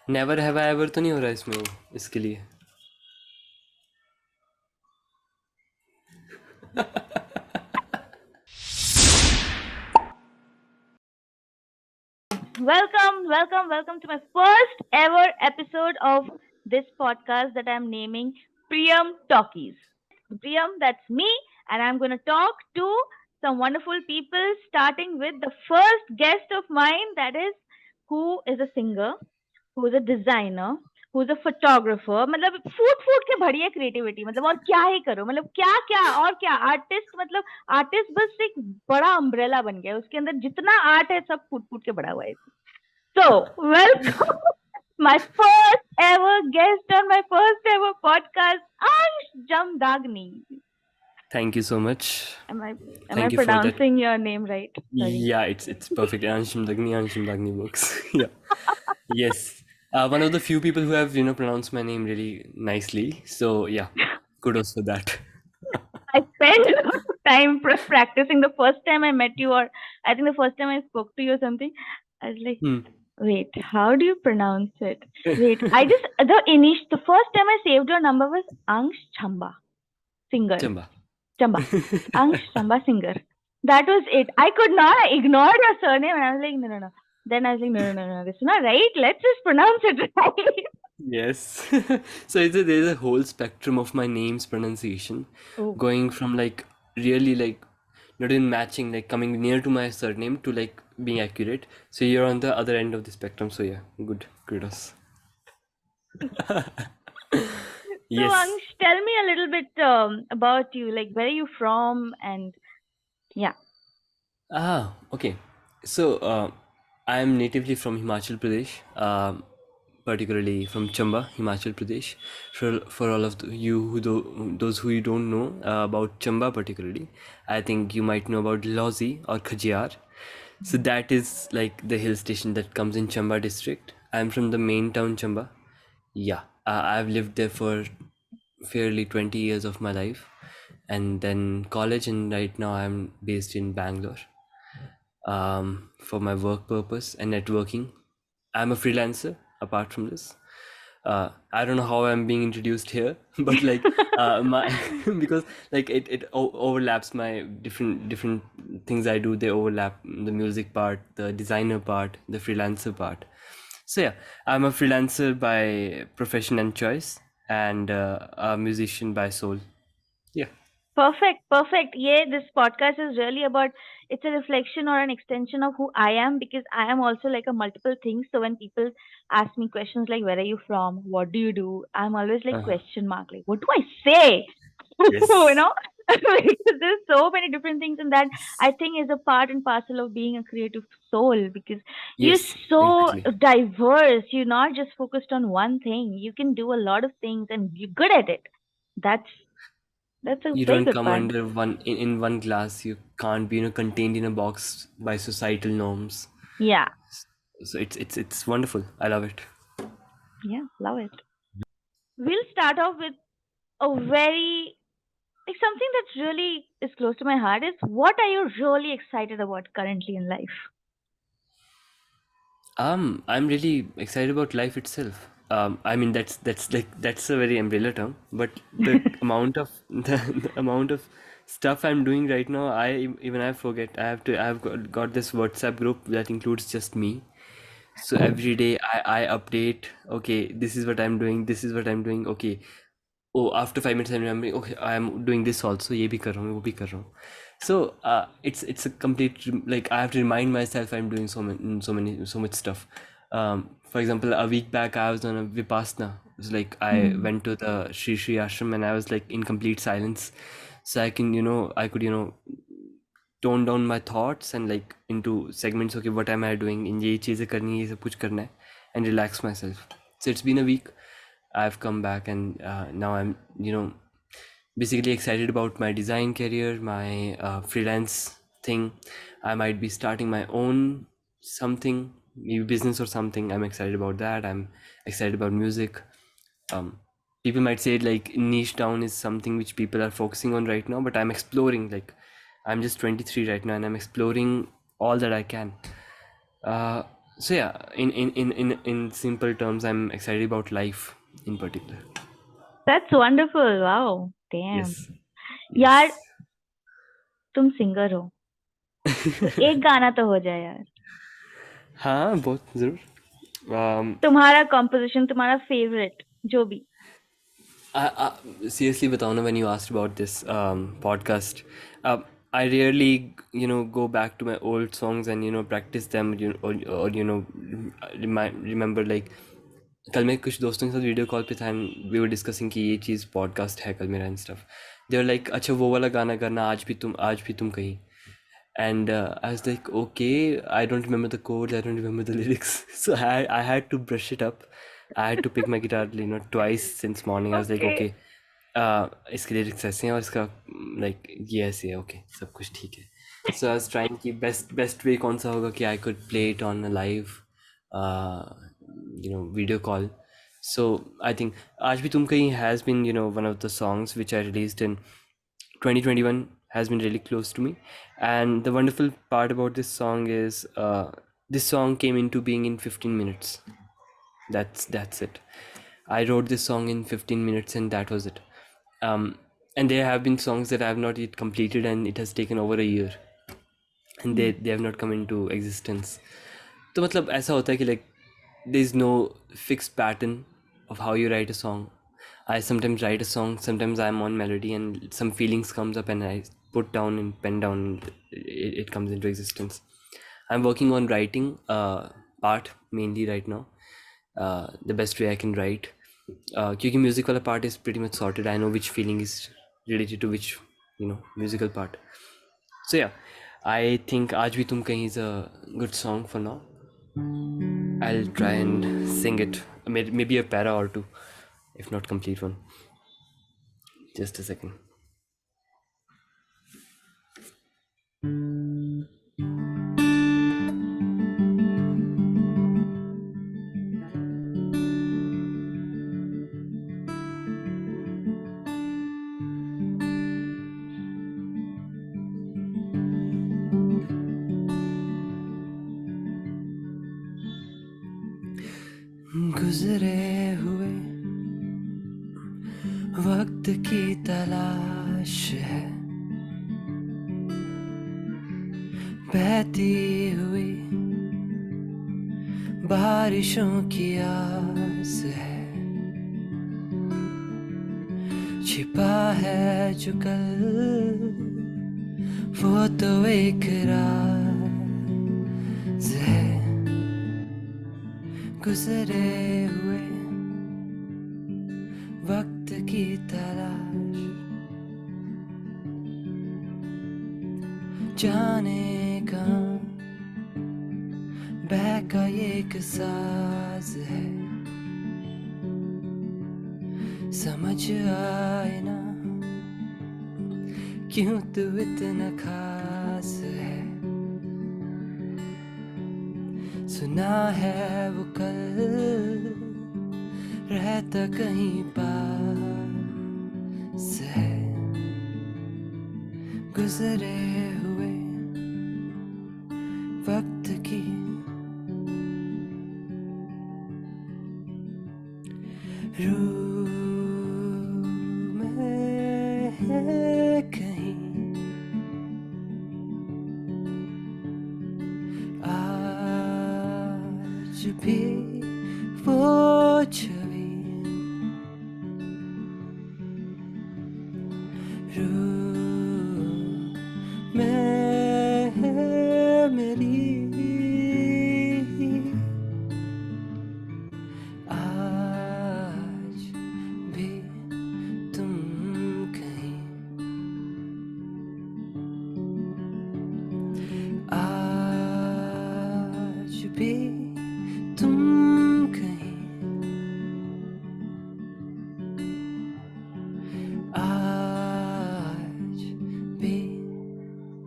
Never have I ever तो नहीं हो रहा इसमें इसके लिए. Welcome to my first ever episode of this podcast that I'm naming Priyam Talkies. Priyam, that's me, and I'm going to talk to some wonderful people, starting with the first guest of mine, that is who is a singer, who is a designer, who is a photographer. मतलब फूट के भरी है creativity, मतलब और क्या ही करो, मतलब क्या क्या और क्या आर्टिस्ट, मतलब आर्टिस्ट बस एक बड़ा अम्ब्रेला बन गया, उसके अंदर जितना आर्ट है सब फूट फूट के बड़ा हुआ है. So, welcome my first ever guest on my first ever podcast, Ansh Jamdagni. Thank you so much. Am I am I Thank you for that. pronouncing your name right? Sorry. Yeah, it's perfect. Anshim Dagni works. Yeah. Yes. One of the few people who have pronounced my name really nicely. So yeah, kudos for that. I spent a lot of time practicing the first time I met you, or I think the first time I spoke to you or something. I was like, Hmm. wait, how do you pronounce it? Wait, the first time I saved your number was Ansh Chamba, singer. Chamba. Chamba. Ansh Chamba singer. That was it. I could not. I ignored your surname and I was like, no. Then I was like, no. This is not right. Let's just pronounce it right. Yes. So there's a whole spectrum of my name's pronunciation, Oh, going from like really like not even matching, like coming near to my surname to like being accurate. So you're on the other end of the spectrum. So yeah, good. Kudos. so Yes. Ansh, tell me a little bit about you. Like, where are you from? And yeah. Okay. So, I am natively from Himachal Pradesh, particularly from Chamba, Himachal Pradesh. For all of you those who you don't know about Chamba particularly, I think you might know about Lozi or Khajiar. So that is like the hill station that comes in Chamba district. I'm from the main town Chamba. Yeah, I've lived there for fairly 20 years of my life, and then college, and right now I'm based in Bangalore for my work purpose and networking. I'm a freelancer apart from this. I don't know how I'm being introduced here, but like my because like it overlaps my different things I do. They overlap the music part, the designer part, the freelancer part. So yeah, I'm a freelancer by profession and choice, and a musician by soul. Yeah. Perfect. Yeah, this podcast is really about, it's a reflection or an extension of who I am, because I am also like a multiple things. So when people ask me questions like, where are you from? What do you do? I'm always like Uh, question mark, like, what do I say? you yes. know, because there's so many different things, and that I think is a part and parcel of being a creative soul, because you're Yes. so Exactly. diverse. You're not just focused on one thing. You can do a lot of things and you're good at it. That's that's a You very don't good come part. under in one glass. You can't be contained in a box by societal norms. Yeah, So it's wonderful. I love it. yeah, love it. We'll start off with a very, like, something that really is close to my heart is, what are you really excited about currently in life? I'm really excited about life itself. I mean that's like that's a very umbrella term, but the amount of the amount of stuff I'm doing right now, even I forget. I've got this WhatsApp group that includes just me. So every day I update. Okay, this is what I'm doing. This is what I'm doing. Okay, oh, after 5 minutes I'm remembering, okay, I am doing this also, ये भी कर रहा हूँ, वो भी कर रहा हूँ. So it's a complete like I have to remind myself I'm doing so much stuff. For example, a week back I was on a Vipassana. It's like I Hmm. went to the Shri ashram and I was like in complete silence, so I could tone down my thoughts and like into segments. Okay, what am I doing, in ये चीज़ें करनी है, ये सब कुछ करना है, and relax myself. So it's been a week. I've come back, and now I'm basically excited about my design career, my freelance thing. I might be starting my own something, maybe business or something. I'm excited about that. I'm excited about music. um, People might say like niche down is something which people are focusing on right now, but I'm exploring. Like, I'm just 23 right now and I'm exploring all that I can. uh, So yeah, in simple terms, I'm excited about life in particular. That's wonderful. Wow. Damn. Yes. यार Yes. तुम singer हो तो एक गाना तो हो जाए यार. हाँ, बहुत जरूर. तुम्हारा कॉम्पोजिशन, तुम्हारा फेवरेट, जो भी. Seriously बताओ ना, when you asked about this podcast, I rarely go back to my old songs and practice them, or remember like कल मैं कुछ दोस्तों के साथ वीडियो कॉल पे था एंड वी वर डिस्कसिंग कि ये चीज़ पॉडकास्ट है कल मेरा and stuff. They were like अच्छा वो वाला गाना करना, आज भी तुम कहीं. And I was like, okay, I don't remember the chords, I don't remember the lyrics. So I had to brush it up. I had to pick my guitar, twice since morning. I was like, okay. okay, इसके lyrics ऐसे हैं और इसका like ये ऐसे है, okay, सब कुछ ठीक है. So I was trying कि best way कौन सा होगा कि I could play it on a live, uh, video call. So I think आज भी तुम कहीं has been one of the songs which I released in 2021, has been really close to me. And the wonderful part about this song is this song came into being in 15 minutes. That's it. I wrote this song in 15 minutes and that was it. um, and there have been songs that I have not yet completed and it has taken over a year and they have not come into existence. तो मतलब ऐसा होता है कि like there is no fixed pattern of how you write a song. I sometimes write a song, sometimes I'm on melody and some feelings comes up and I put down and pen down and it comes into existence. I'm working on writing part mainly right now, the best way I can write, क्योंकि music वाला part is pretty much sorted. I know which feeling is related to which musical part. So yeah, I think आज भी तुम कहीं is a good song for now. I'll try and sing it. Maybe a para or two, if not complete one. Just a second. गुजरे हुए वक्त की तलाश है, बहती हुई बारिशों की आस है, छिपा है जो कल वो तो एक राज है. गुजरे हुए वक्त की तलाश, जाने कहाँ बहका ये एक साज है, समझ आए ना क्यों तू इतना खास है. सुना है वो कल रहता कहीं पास है. गुजरे हुए वक्त की रूह में है कहीं आज भी वो छवि, रूह में है मेरी आज भी तुम कहीं, आज भी तुम कहीं, आज भी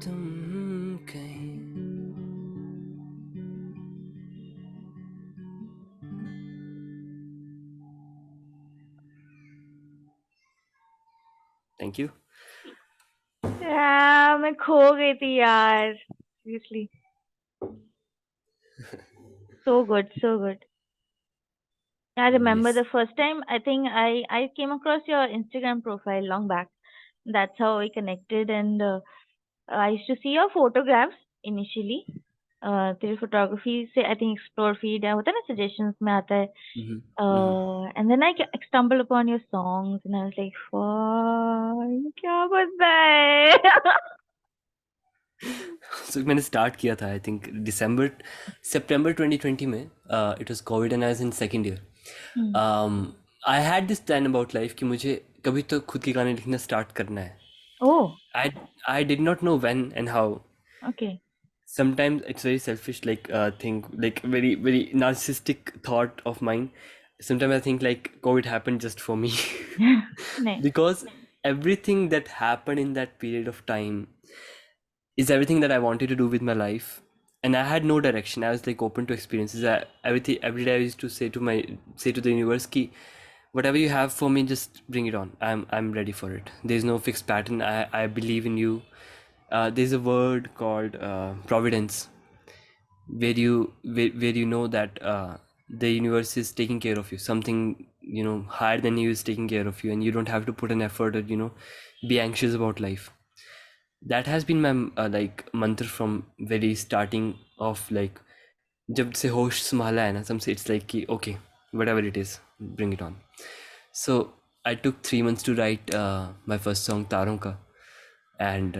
तुम कहीं. Thank you. मैं खो गई थी यार, seriously. So good, so good. I remember Yes. the first time I think I came across your Instagram profile long back. That's how I connected, and I used to see your photographs initially. तेरी photography से I think explore feed है होता है ना suggestions में आता है. Hmm. Hmm. And then I stumbled upon your songs, and I was like, "Fuck, क्या बंदा है?" So मैंने स्टार्ट किया था आई थिंक दिसंबर सितंबर 2020 में. It was Covid and I was in second Hmm. Year. I had this plan about life कि मुझे कभी तो खुद के गाने लिखना स्टार्ट करना है. Oh, I I did not know when and how. okay. Sometimes it's very selfish, like think like very narcissistic thought of mine. Sometimes I think like COVID happened just for me. Nice. Because everything that happened in that period of time is everything that I wanted to do with my life, and I had no direction. I was like open to experiences. Everything every day I used to say to the universe, "Ki, whatever you have for me, just bring it on. I'm ready for it. There's no fixed pattern. I believe in you." There's a word called providence, where you know that the universe is taking care of you. Something higher than you is taking care of you, and you don't have to put an effort or be anxious about life. That has been my like mantra from very starting of, like जब से होश संभाला है ना तब से it's like कि okay, whatever it is, bring it on. So I took 3 months to write my first song तारों का, and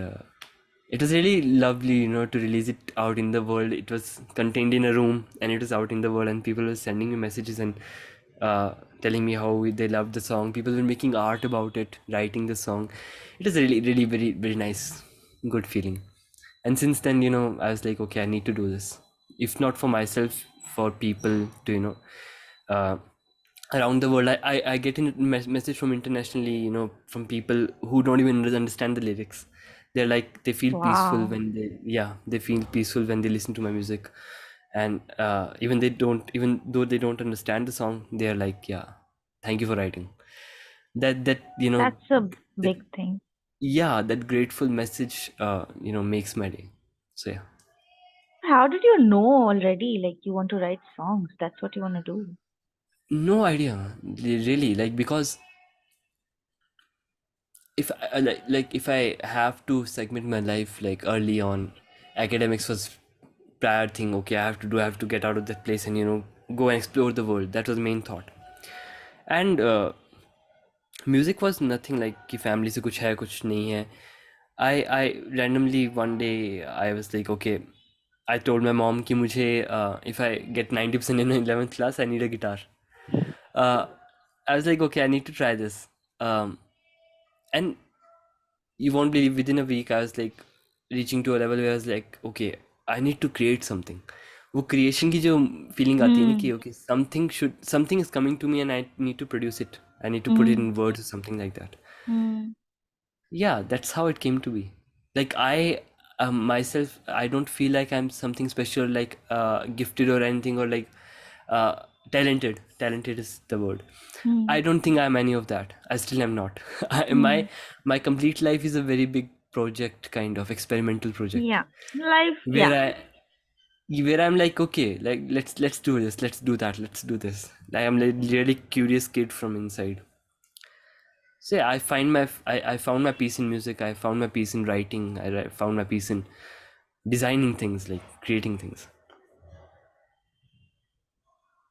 it was really lovely, to release it out in the world. It was contained in a room and it was out in the world, and people were sending me messages and telling me how they loved the song. People were making art about it, writing the song. It was really, really very nice, good feeling. And since then, I was like, okay, I need to do this. If not for myself, for people to, uh, around the world. I get a message from internationally, from people who don't even understand the lyrics. They're like, they feel peaceful Wow. when they feel peaceful when they listen to my music. And even though they don't understand the song, they're like, yeah, thank you for writing that That's a that, big thing. yeah, that grateful message makes my day. So yeah. How did you know already, like, you want to write songs? That's what you want to do. No idea, really, like, because if I, like if I have to segment my life, like early on, academics was prior thing. Okay, I have to get out of that place and go and explore the world. That was the main thought. And music was nothing like कि family से कुछ है कुछ नहीं है. I randomly one day I was like, okay, I told my mom कि मुझे if I get 90% in 11th class, I need a guitar. uh, I was like, okay, I need to try this. And you won't believe, within a week I was like reaching to a level where I was like, okay, I need to create something. वो creation की जो feeling आती है ना कि Hmm. okay, something is coming to me and I need to produce it. I need to put it Hmm. in words or something like that. Hmm. Yeah, that's how it came to be. Like I myself, I don't feel like I'm something special, like gifted or anything, or like uh, talented is the word. Hmm. I don't think I'm any of that. I still am not. Hmm. My complete life is a very big project, kind of experimental project, Yeah. Life. where Yeah. I'm like, okay, like let's do this, let's do that, let's do this. Like, I'm like really curious kid from inside. So yeah, I found my peace in music. I found my peace in writing. Found my peace in designing things, like creating things.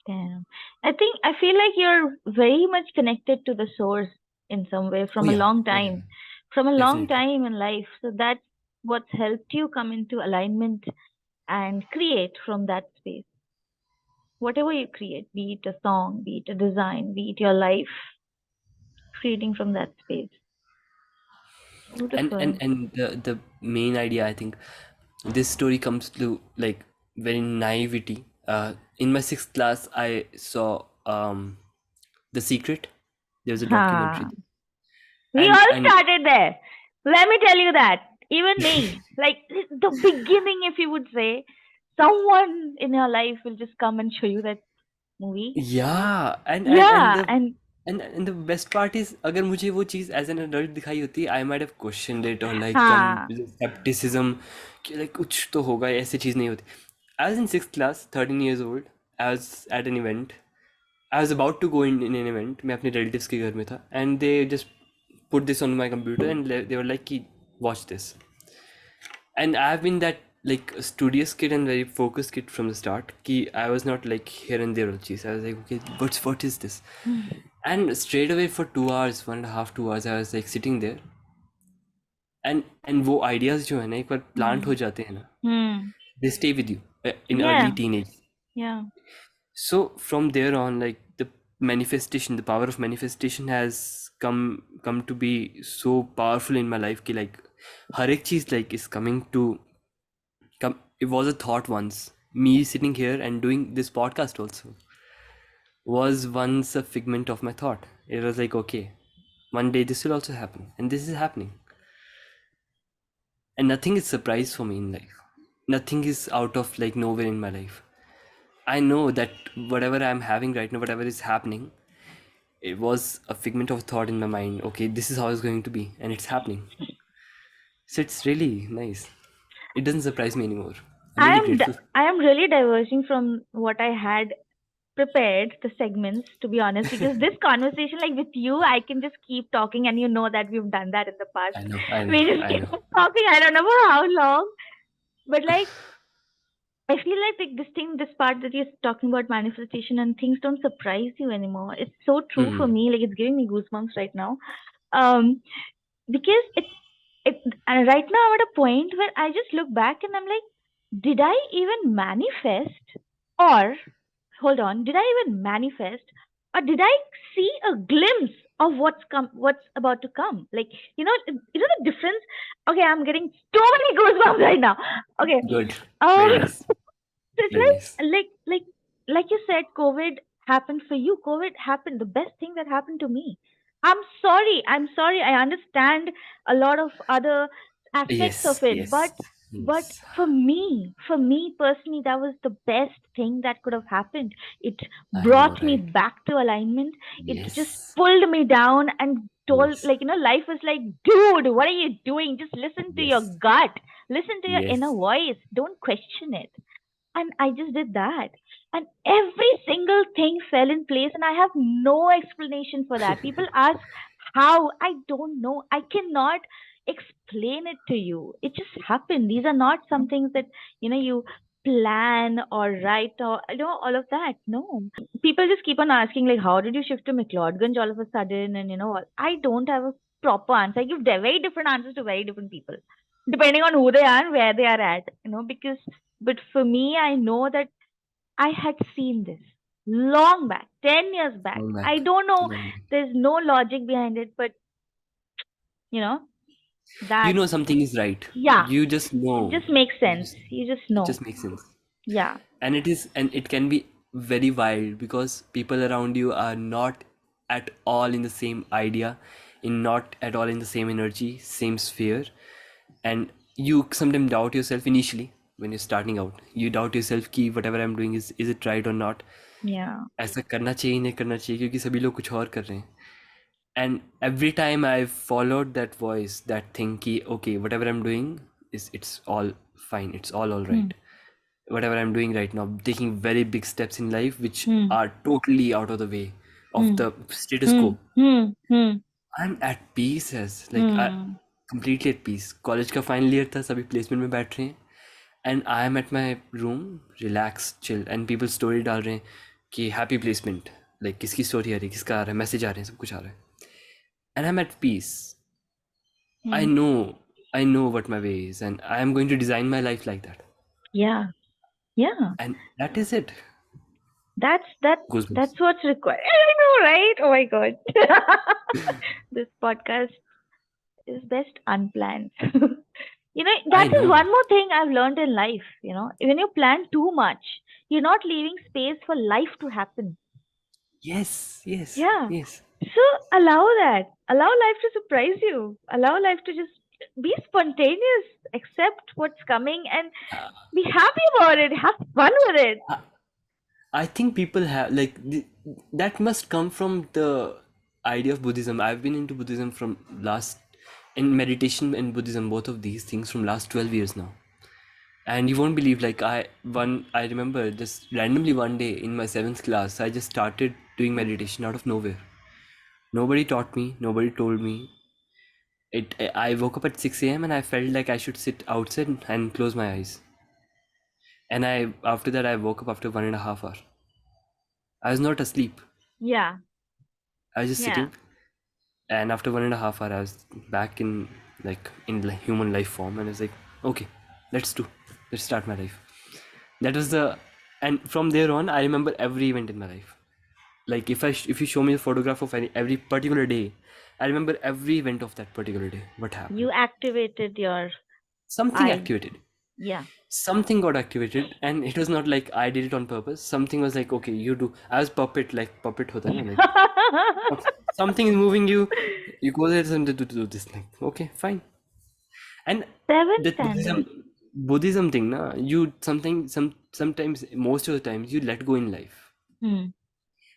Damn. I feel like you're very much connected to the source in some way Oh from a yeah, long oh yeah, time. From a long definitely. time in life. So that's what's helped you come into alignment and create from that space. Whatever you create, be it a song, be it a design, be it your life, creating from that space. Beautiful. And the main idea, I think, this story comes to like very naivety. In my sixth class, I saw The Secret. There was a documentary, Ha. We and all started there. Let me tell you that. Even me. Like the beginning, if you would say, someone in your life will just come and show you that movie. yeah, Yeah, and and the best part is, अगर मुझे वो चीज़ as an adult दिखाई होती, I might have questioned it or like come ha. with skepticism कि like कुछ तो होगा, ऐसी चीज़ नहीं होती. I was in sixth class, 13 years old. I was at an event. I was about to go in an event. मैं अपने relatives के घर में था, and they just put this on my computer and they were like, "Ki, watch this." And I've been that like studious kid and very focused kid from the start. Ki I was not like here and there all cheese. I was like, okay, what is this? And straight away for 2 hours, 1.5, 2 hours, I was like sitting there. And वो ideas जो है ना एक बार plant हो जाते हैं ना, Hmm. they stay with you in Yeah. early teenage. Yeah. So from there on, like the manifestation, the power of manifestation has come to be so powerful in my life कि like हर एक चीज like is coming to come. It was a thought once. Me sitting here and doing this podcast also was once a figment of my thought. It was like, okay, one day this will also happen, and this is happening. And nothing is surprise for me in life. Nothing is out of like nowhere in my life. I know that whatever I'm having right now, whatever is happening, it was a figment of thought in my mind. Okay, this is how it's going to be, and it's happening. So it's really nice. It doesn't surprise me anymore. I'm really grateful. I am really diverging from what I had prepared the segments, to be honest, because this conversation, like with you, I can just keep talking, and you know that we've done that in the past. I know, I know, We just I keep know. talking. I don't know for how long, but like I feel like this thing, this part that you're talking about manifestation and things don't surprise you anymore. It's so true for Hmm. me. Like it's giving me goosebumps right now. Um, because it and right now I'm at a point where I just look back and I'm like, did I even manifest? Or hold on, did I even manifest? Or did I see a glimpse of what's about to come? Like, the difference. Okay, I'm getting so many goosebumps right now. Okay. Good. Very Um nice. so it's Very nice. like you said, COVID happened for you. COVID happened. The best thing that happened to me. I'm sorry. I'm sorry. I understand a lot of other aspects of Yes, it, but yes, yes. for me personally, that was the best thing that could have happened. It I know, brought me right? back to alignment. It just Yes, pulled me down and told, yes, life was like, dude, what are you doing? Just listen to your yes, gut. Listen to your inner yes. voice. Don't question it. And I just did that. And every single thing fell in place, and I have no explanation for that. People ask how. I don't know. I cannot explain it to you. It just happened. These are not some things that, you plan or write or, all of that. No. People just keep on asking, like, how did you shift to McLeodganj all of a sudden? And, I don't have a proper answer. I give very different answers to very different people, depending on who they are and where they are at, because but for me, I know that I had seen this long back, 10 years back. Long I back. don't know, Long back. there's no logic behind it, but you know, You that, know something is right. yeah, You just it know. just makes You sense. just, You just it know. just makes sense. Yeah. And it can be very wild because people around you are not at all in the same idea, in not at all in the same energy, same sphere. And you sometimes doubt yourself initially when you're starting out. You doubt yourself कि whatever I'm doing is it right or not. Yeah. ऐसा करना चाहिए नहीं करना चाहिए क्योंकि सभी लोग कुछ और कर रहे हैं. And every time I followed that voice, that thing ki okay, whatever I'm doing is it's all fine, it's all Hmm. right. Whatever I'm doing right now, taking very big steps in life which Hmm. are totally out of the way of Hmm. the status Hmm. quo. Hmm. Hmm. I'm at peace as like I Hmm. completely at peace. College का final year था, सभी placement में बैठ रहे हैं and I am at my room relax chill and people story डाल रहे हैं कि हैप्पी प्लेसमेंट, लाइक किसकी स्टोरी आ रही है, किसका आ रहा है, मैसेज आ रहे हैं, सब कुछ आ रहा है and I'm at peace. I Hmm. know, I know what my way is, and I am going to design my life like that. Yeah. Yeah. And that is it. That's that. Goosebumps. That's what's required. I know, right? Oh my god. This podcast is best unplanned. I That is know. one more thing I've learned in life. When you plan too much, you're not leaving space for life to happen. Yes, yes, Yeah. yes. So allow that. Allow life to surprise you. Allow life to just be spontaneous. Accept what's coming and Uh, be happy about it. Have fun with it. I I think people have like that must come from the idea of Buddhism. I've been into Buddhism in meditation and Buddhism, both of these things from last 12 years now. And you won't believe, like I remember just randomly one day in my seventh class, I just started doing meditation out of nowhere. Nobody taught me, nobody told me. I woke up at 6 a.m. and I felt like I should sit outside and close my eyes. And after that I woke up after 1.5 hours. I was not asleep. Yeah. I was just Yeah. sitting, and after 1.5 hours I was back in, like, in human life form, and I was like, okay, let's do, let's start my life. That was the, and from there on I remember every event in my life. Like if you show me a photograph of every particular day, I remember every event of that particular day, what happened. You activated your Something I. activated, Yeah. something got activated, and it was not like I did it on purpose. Something was like, okay, you do. I was puppet, like puppet hota hai na, like something is moving you, you go there and do this thing, okay, fine. And Seventh that standard. Buddhism thing, na, you something, sometimes, most of the times, you let go in life. Hmm.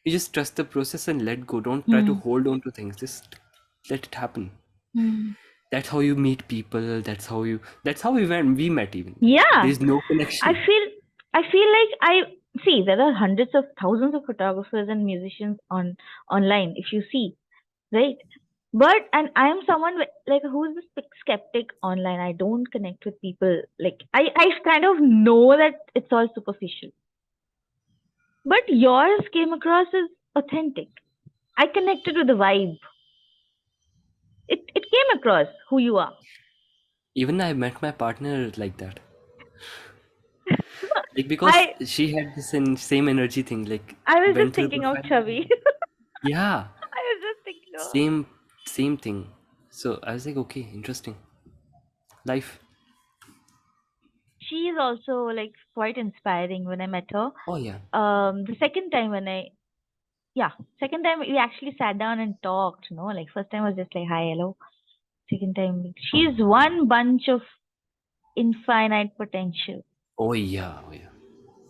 You just trust the process and let go. Don't try to Hmm. hold on to things. Just let it happen. Hmm. That's how you meet people. That's how we met even. Yeah. There's no I connection. feel I feel like I see there are hundreds of thousands of photographers and musicians online if you see, right? But and I am someone like who's the skeptic online. I don't connect with people. Like I kind of know that it's all superficial. But yours came across as authentic. I connected with the vibe. It came across who you are. Even I met my partner like that. Like, because I she had this same energy thing. Like, I was went just through the thinking of profile. Chubby. Yeah, I was just thinking of. same same thing. So I was like, okay, interesting. Life. She is also like quite inspiring when I met her. Oh yeah. The second time when yeah, second time we actually sat down and talked, like first time was just like, hi, hello. Second time, she's one bunch of infinite potential. Oh yeah. Oh yeah.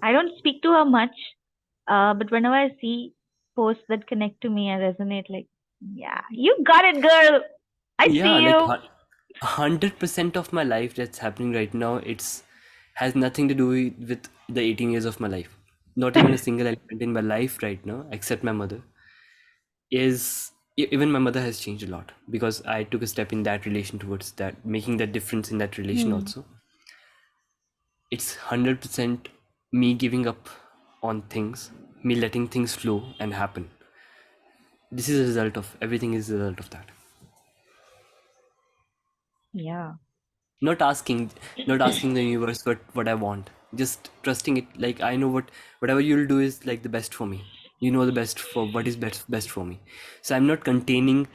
I don't speak to her much, but whenever I see posts that connect to me, I resonate like, yeah, you got it, girl. I Yeah, see like you. 100% of my life that's happening right now, it's has nothing to do with the 18 years of my life. Not even a single element in my life right now, except my mother. Even my mother has changed a lot because I took a step in that relation towards that, making that difference in that relation Hmm. also. It's 100% me giving up on things, me letting things flow and happen. This is a result of everything, is a result of that. Yeah. Not asking not asking the universe what I want, just trusting it. Like, I know whatever you'll do is like the best for me. You know the best for what is best for me. So I'm not containing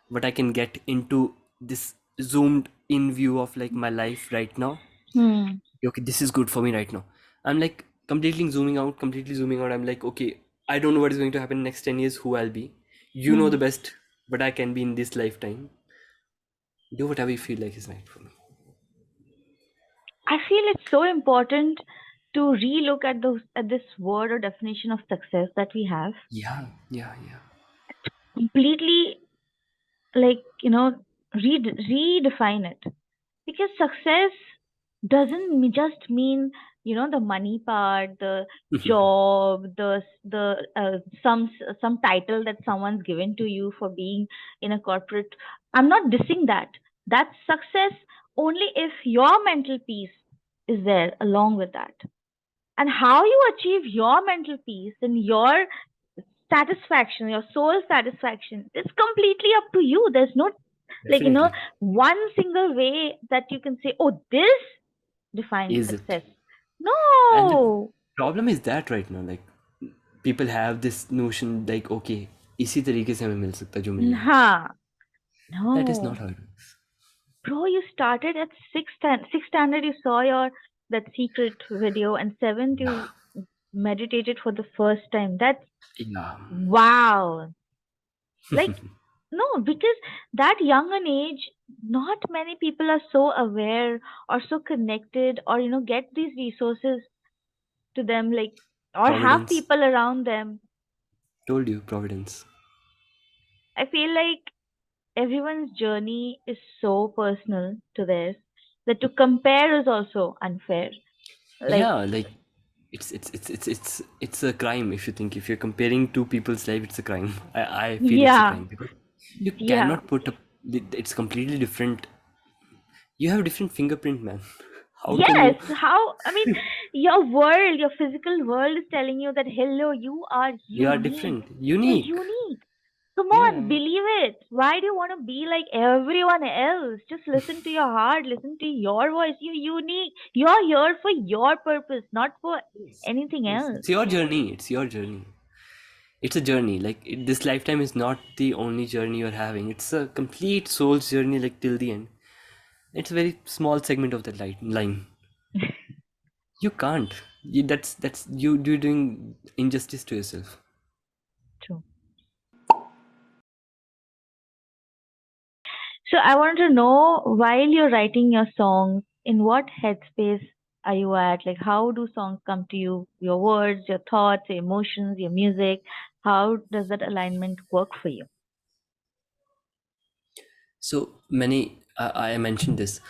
what I can get into this zoomed in view of like my life right now. Hmm. Okay, this is good for me right now. I'm like completely zooming out. I'm like, okay, I don't know what is going to happen next 10 years, who I'll be. You know Hmm. the best what I can be in this lifetime. Do whatever you feel like is right for me. I feel it's so important to relook at those at this word or definition of success that we have. Yeah, yeah, yeah. Completely, like, redefine it. Because success doesn't just mean, the money part, the job, some title that someone's given to you for being in a corporate. I'm not dissing that. That's success only if your mental peace is there along with that. And how you achieve your mental peace and your satisfaction, your soul satisfaction, is completely up to you. There's no, like, Definitely. one single way that you can say, oh, this defines Is it? success. And the No. problem is that right now, like, people have this notion like, okay, इसी तरीके से हमें मिल सकता है जो मिलना है. Nah. That is not No. how it works. Bro, you started at sixth standard, you saw your that secret video, and seventh Yeah. you meditated for the first time. That's Yeah. wow. Like, no, because that young an age, not many people are so aware or so connected or, get these resources to them, like, or have Providence. people around them. Told you, Providence. I feel like everyone's journey is so personal to theirs that to compare is also unfair. Like, Yeah, like it's a crime. If you think, if you're comparing two people's life, it's a crime. I feel it's a yeah, crime because you yeah. cannot put up, it's completely different. You have different fingerprint, man. How can Yes, you? how, I mean, your world, your physical world is telling you that, hello, you are You are unique. different, You're unique. unique. Come on, Yeah. believe it. Why do you want to be like everyone else? Just listen to your heart, listen to your voice. You're unique. You're here for your purpose, not for Yes. anything Yes. else. It's your journey. It's your journey. It's a journey. Like this lifetime is not the only journey you're having. It's a complete soul's journey, like till the end. It's a very small segment of that line. You can't. That's you're doing injustice to yourself. True. So I want to know, while you're writing your songs, in what headspace are you at? Like, how do songs come to you? Your words, your thoughts, your emotions, your music. How does that alignment work for you? So many. I mentioned this.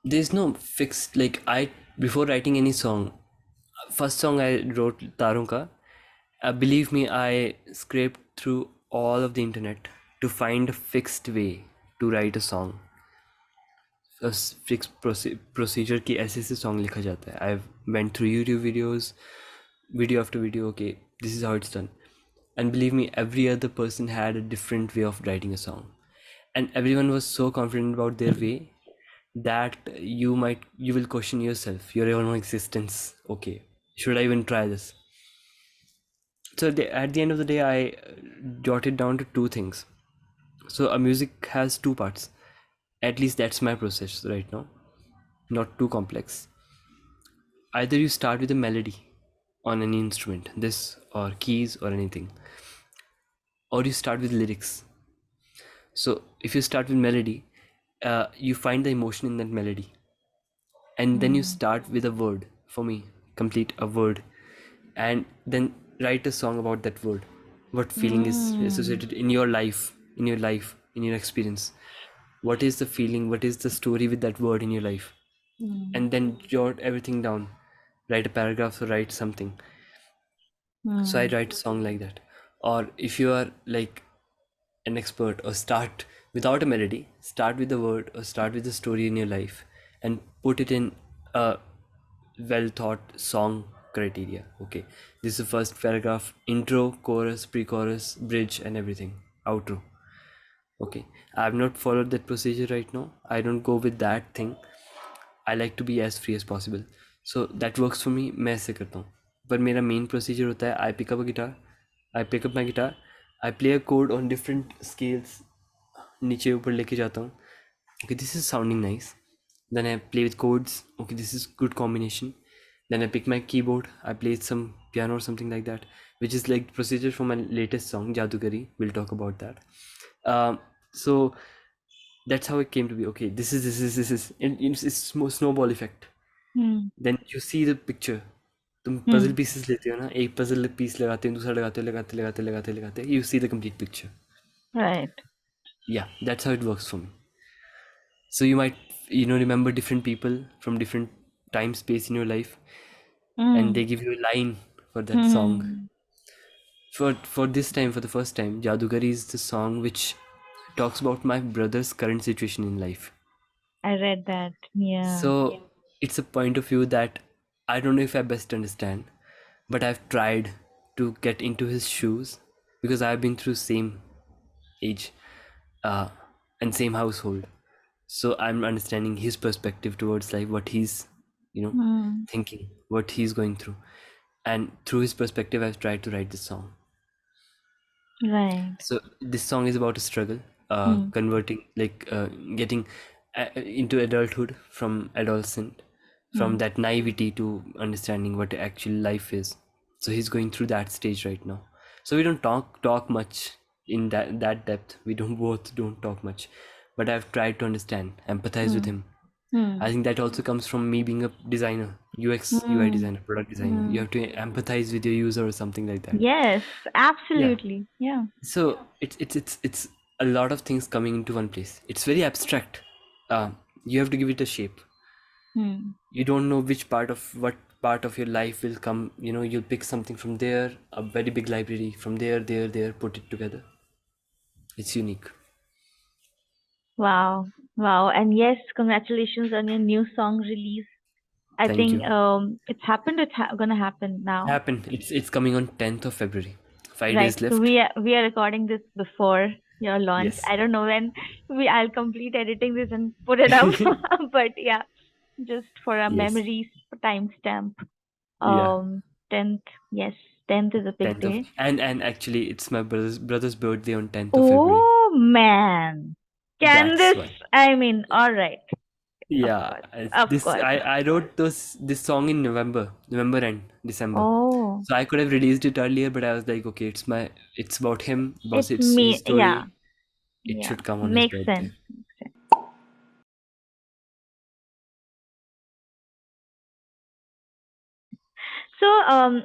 There's no fixed, like I, before writing any song. First song I wrote, Taron ka. Believe me, I scraped through all of the internet to find a fixed way to write a song. A fixed procedure कि ऐसे ऐसे song लिखा जाता है. I've went through YouTube videos, video after video. Okay, this is how it's done. And believe me, every other person had a different way of writing a song, and everyone was so confident about their way that you will question yourself, your own existence. Okay, should I even try this? So at the end of the day, I jotted down to two things. So a music has two parts. At least that's my process right now. Not too complex. Either you start with a melody on any instrument, this or keys or anything, or you start with lyrics. So if you start with melody, you find the emotion in that melody, and then you Hmm. start with a word. For me, complete a word, and then write a song about that word. What feeling is Hmm. associated in your life, in your experience? What is the feeling? What is the story with that word in your life? Hmm. And then jot everything down. Write a paragraph or write something. So I Hmm. write a song like that. Or if you are like an expert, or start without a melody, start with the word or start with the story in your life and put it in a well thought song criteria. Okay, this is the first paragraph, intro, chorus, pre-chorus, bridge, and everything, outro. Okay, I have not followed that procedure right now. I don't go with that thing. I like to be as free as possible. So that works for me. मैं ऐसे करता हूँ. पर मेरा main procedure होता है, I pick up a guitar, I pick up my guitar, I play a chord on different scales, नीचे ऊपर लेके जाता हूँ. Okay, this is sounding nice. Then I play with chords. Okay, this is good combination. Then I pick my keyboard, I play some piano or something like that, which is like procedure for my latest song, Jadugari. We'll talk about that. So that's how it came to be. Okay, this is and it's snowball effect. Hmm. Then you see the picture. तुम Hmm. puzzle pieces लेते हो ना, एक puzzle piece लगाते हो, दूसरा लगाते हो, लगाते you see the complete picture. Right. Yeah, that's how it works for me. So you might, remember different people from different time space in your life, and Hmm. they give you a line for that song. Hmm. For this time, for the first time, Jadugari is the song which talks about my brother's current situation in life. I read that. Yeah. So it's a point of view that I don't know if I best understand, but I've tried to get into his shoes because I've been through same age, uh, and same household. So I'm understanding his perspective towards life, what he's, Hmm. thinking, what he's going through, and through his perspective, I've tried to write this song. Right. So this song is about a struggle, Hmm. converting, like getting into adulthood from adolescent, Hmm. from that naivety to understanding what actual life is. So he's going through that stage right now. So we don't talk much in that depth. We don't both don't talk much, but I've tried to understand, empathize with Hmm. him. I Hmm. think that also comes from me being a designer, UX UI Hmm. designer, product designer. You Hmm. have to empathize with your user or something like that. Yes, Yeah. absolutely. Yeah. So it's a lot of things coming into one place. It's very abstract. You have to give it a shape. Hmm. You don't know which part of what part of your life will come, you'll pick something from there, a very big library from there, put it together. It's unique. Wow. Wow. And yes, congratulations on your new song release. I Thank think you. it's happened. It's gonna happen now, Happened. It's coming on 10th of February. 5 right? days So left. we are recording this before your launch. Yes. I don't know when I'll complete editing this and put it up, but yeah, just for a Yes. memories timestamp. Yeah. Um, 10th. Yes, 10th is a big 10th of, day. and actually it's my brother's birthday on 10th of February. Oh man, can That's this? why. I mean, all right, of Yeah, course, of this course. I wrote this song in November and December. Oh, So I could have released it earlier, but I was like, okay, it's about him, about it's his me. Yeah, story. It yeah, should come on his makes sense. birthday. So,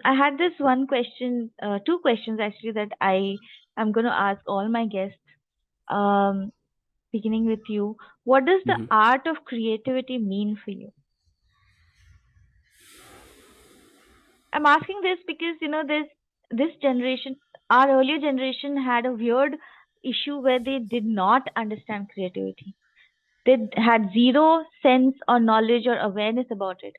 I had this one question, two questions actually that I am going to ask all my guests. Um, Beginning with you, what does the Hmm. art of creativity mean for you? I'm asking this because this generation, our earlier generation, had a weird issue where they did not understand creativity. They had zero sense or knowledge or awareness about it.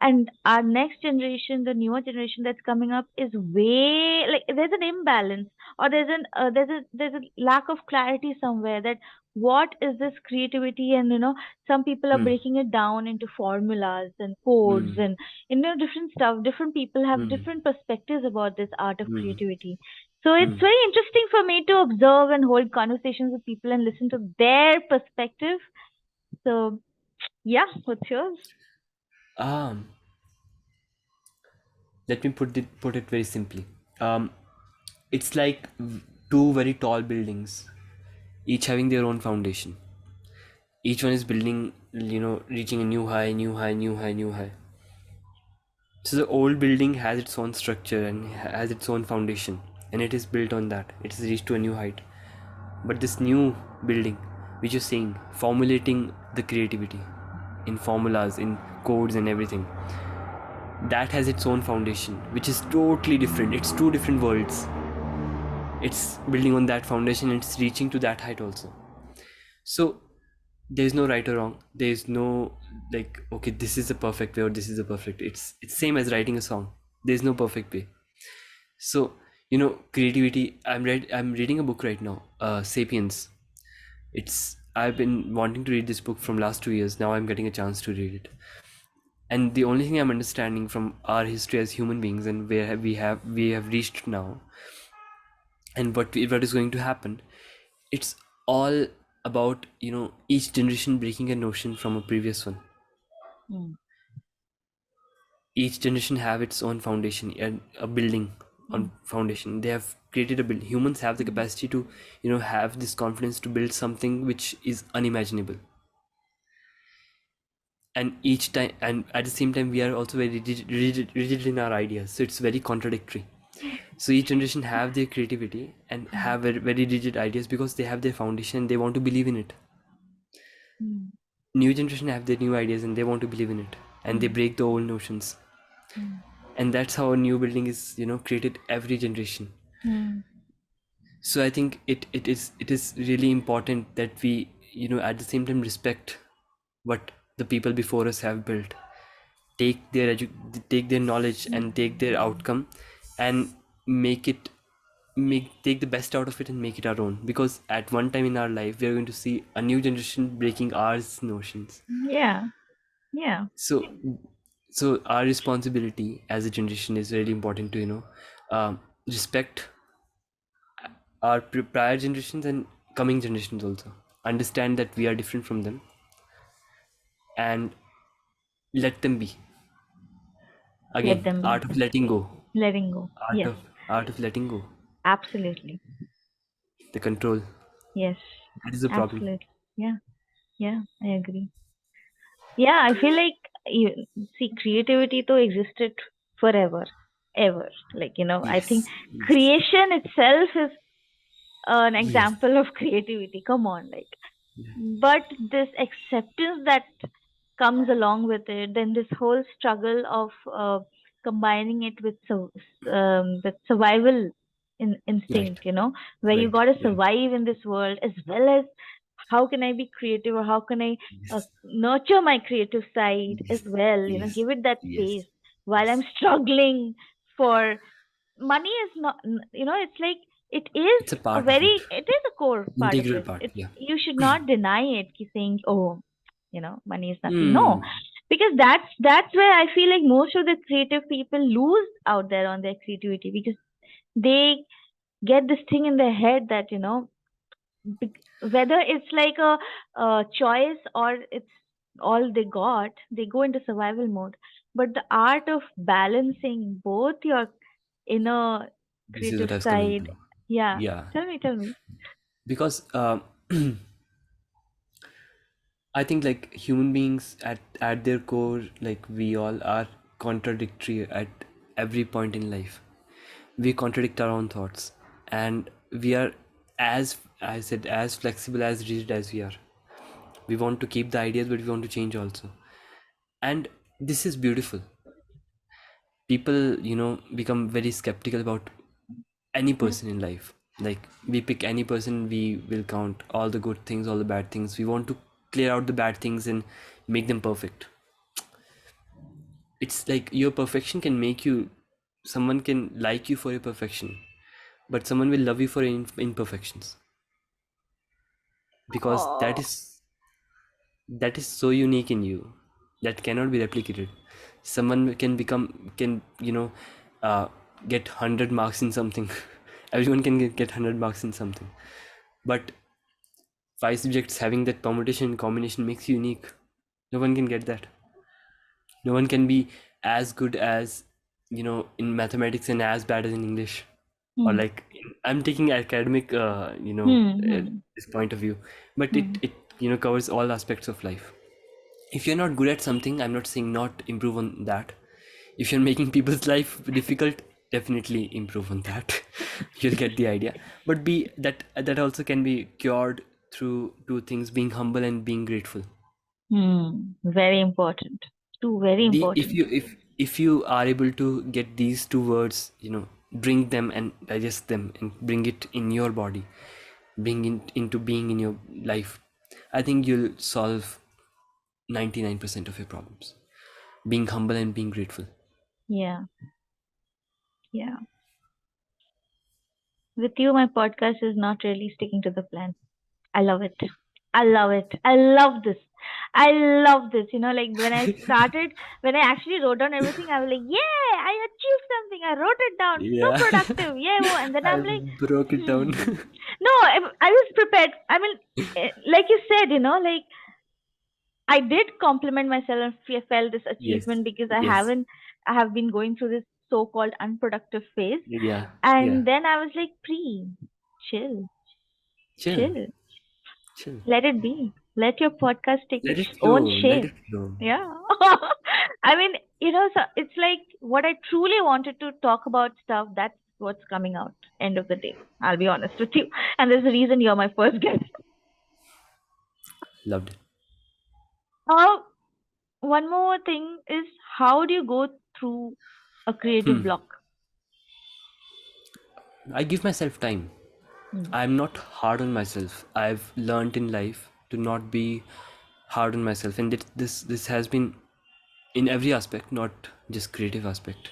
And our next generation, the newer generation that's coming up, is way like there's an imbalance, or there's a lack of clarity somewhere, that what is this creativity. And some people are Hmm. breaking it down into formulas and codes, Hmm. and different stuff. Different people have Hmm. different perspectives about this art of Hmm. creativity. So it's Hmm. very interesting for me to observe and hold conversations with people and listen to their perspective. So yeah, what's yours? Um, Let me put it very simply. Um, it's like two very tall buildings, each having their own foundation. Each one is building, reaching a new high, new high, new high, new high. So the old building has its own structure and has its own foundation, and it is built on that. It has reached to a new height. But this new building, which you're seeing, formulating the creativity in formulas, in codes, and everything, that has its own foundation, which is totally different. It's two different worlds. It's building on that foundation and it's reaching to that height also. So there's no right or wrong. There's no like, okay, this is the perfect way or this is the perfect. It's same as writing a song. There's no perfect way. So creativity. I'm reading a book right now, Sapiens. I've been wanting to read this book from last 2 years. Now I'm getting a chance to read it. And the only thing I'm understanding from our history as human beings and where we have reached now, and what is going to happen, it's all about each generation breaking a notion from a previous one. Mm, Each generation have its own foundation and a building on mm, foundation. They have created a build. Humans have the mm, capacity to have this confidence to build something which is unimaginable. And each time, and at the same time, we are also very rigid in our ideas, so it's very contradictory. So each generation have their creativity and mm, have very, very rigid ideas because they have their foundation, they want to believe in it. mm, New generation have their new ideas and they want to believe in it, and they mm, break the old notions. mm, And that's how a new building is created every generation. mm, So I think it is really important that we at the same time respect what the people before us have built, take their knowledge and take their outcome, and make it make take the best out of it and make it our own, because at one time in our life we are going to see a new generation breaking ours notions. yeah, yeah, So so our responsibility as a generation is really important to respect our prior generations and coming generations also, understand that we are different from them, and let them be. let Again, them be. art of letting go. Letting go. art Yes, of art of letting go. absolutely. The control, Yes, that is the problem. absolutely. Yeah, yeah, I agree. Yeah, I feel like see, creativity though existed forever, ever. Like I think Yes, yes, creation itself is an yes. example of creativity. Come on, like, but this acceptance that comes along with it, then this whole struggle of combining it with with survival Right. instinct, where you Right. got to Yeah. survive in this world, as well as how can I be creative, or how can I Yes. nurture my creative side as Yes. well, Yes. give it that Yes. space while I'm Yes. struggling for money. Is not, it's like, it is It's a part of it. it is a core part of Integral it. part. It's, Yeah. you should not deny it, saying, oh, money is nothing. No, Hmm. because that's where I feel like most of the creative people lose out there on their creativity, because they get this thing in their head that, whether it's like a choice or it's all they got, they go into survival mode. But the art of balancing both your inner This is creative what I was coming side. to. Yeah. Yeah. Tell me. Because I think like human beings at their core, like we all are contradictory at every point in life. We contradict our own thoughts, and we are, as I said, as flexible, as rigid as we are. We want to keep the ideas, but we want to change also. And this is beautiful. People, become very skeptical about any Mm. person in life. Like we pick any person, we will count all the good things, all the bad things. We want to clear out the bad things and make them perfect. It's like your perfection can make you, someone can like you for your perfection, but someone will love you for your imperfections, because that Oh. is that is so unique in you, that cannot be replicated. Someone can get 100 marks in something. Everyone can get 100 marks in something, but five subjects having that permutation and combination makes you unique. No one can get that. No one can be as good as, in mathematics and as bad as in English. Or Hmm. like, I'm taking academic Hmm. this point of view, but Hmm. it covers all aspects of life. If you're not good at something, I'm not saying not improve on that. If you're making people's life difficult, definitely improve on that. You'll get the idea. But be that also can be cured through two things: being humble and being grateful. Very important. Two very The if important. you if you are able to get these two words, bring them and digest them and bring it in your body, bring it into being in your life, I think you'll solve 99% of your problems. Being humble and being grateful. Yeah. Yeah. With you, my podcast is not really sticking to the plan. I love it. I love it. I love this. I love this. Like when I started, when I actually wrote down everything, I was like, yeah, I achieved something. I wrote it down. So Yeah. productive. Yeah. Oh. And then I I'm like, broke it down. No, I was prepared. I mean, like you said, like I did compliment myself and felt this Yes. achievement, because Yes. I have been going through this so-called unproductive phase. Yeah. Yeah. And then I was like, chill, Chill. chill. Chill. Let it be. Let your podcast take Let its it own flow. Let shape. it flow. Yeah. I mean, so it's like what I truly wanted to talk about stuff, that's what's coming out end of the day. I'll be honest with you. And there's a reason you're my first guest. Loved it. Uh, One more thing is, how do you go through a creative Hmm. block? I give myself time. Hmm. I'm not hard on myself. I've learned in life to not be hard on myself, and this has been in every aspect, not just creative aspect.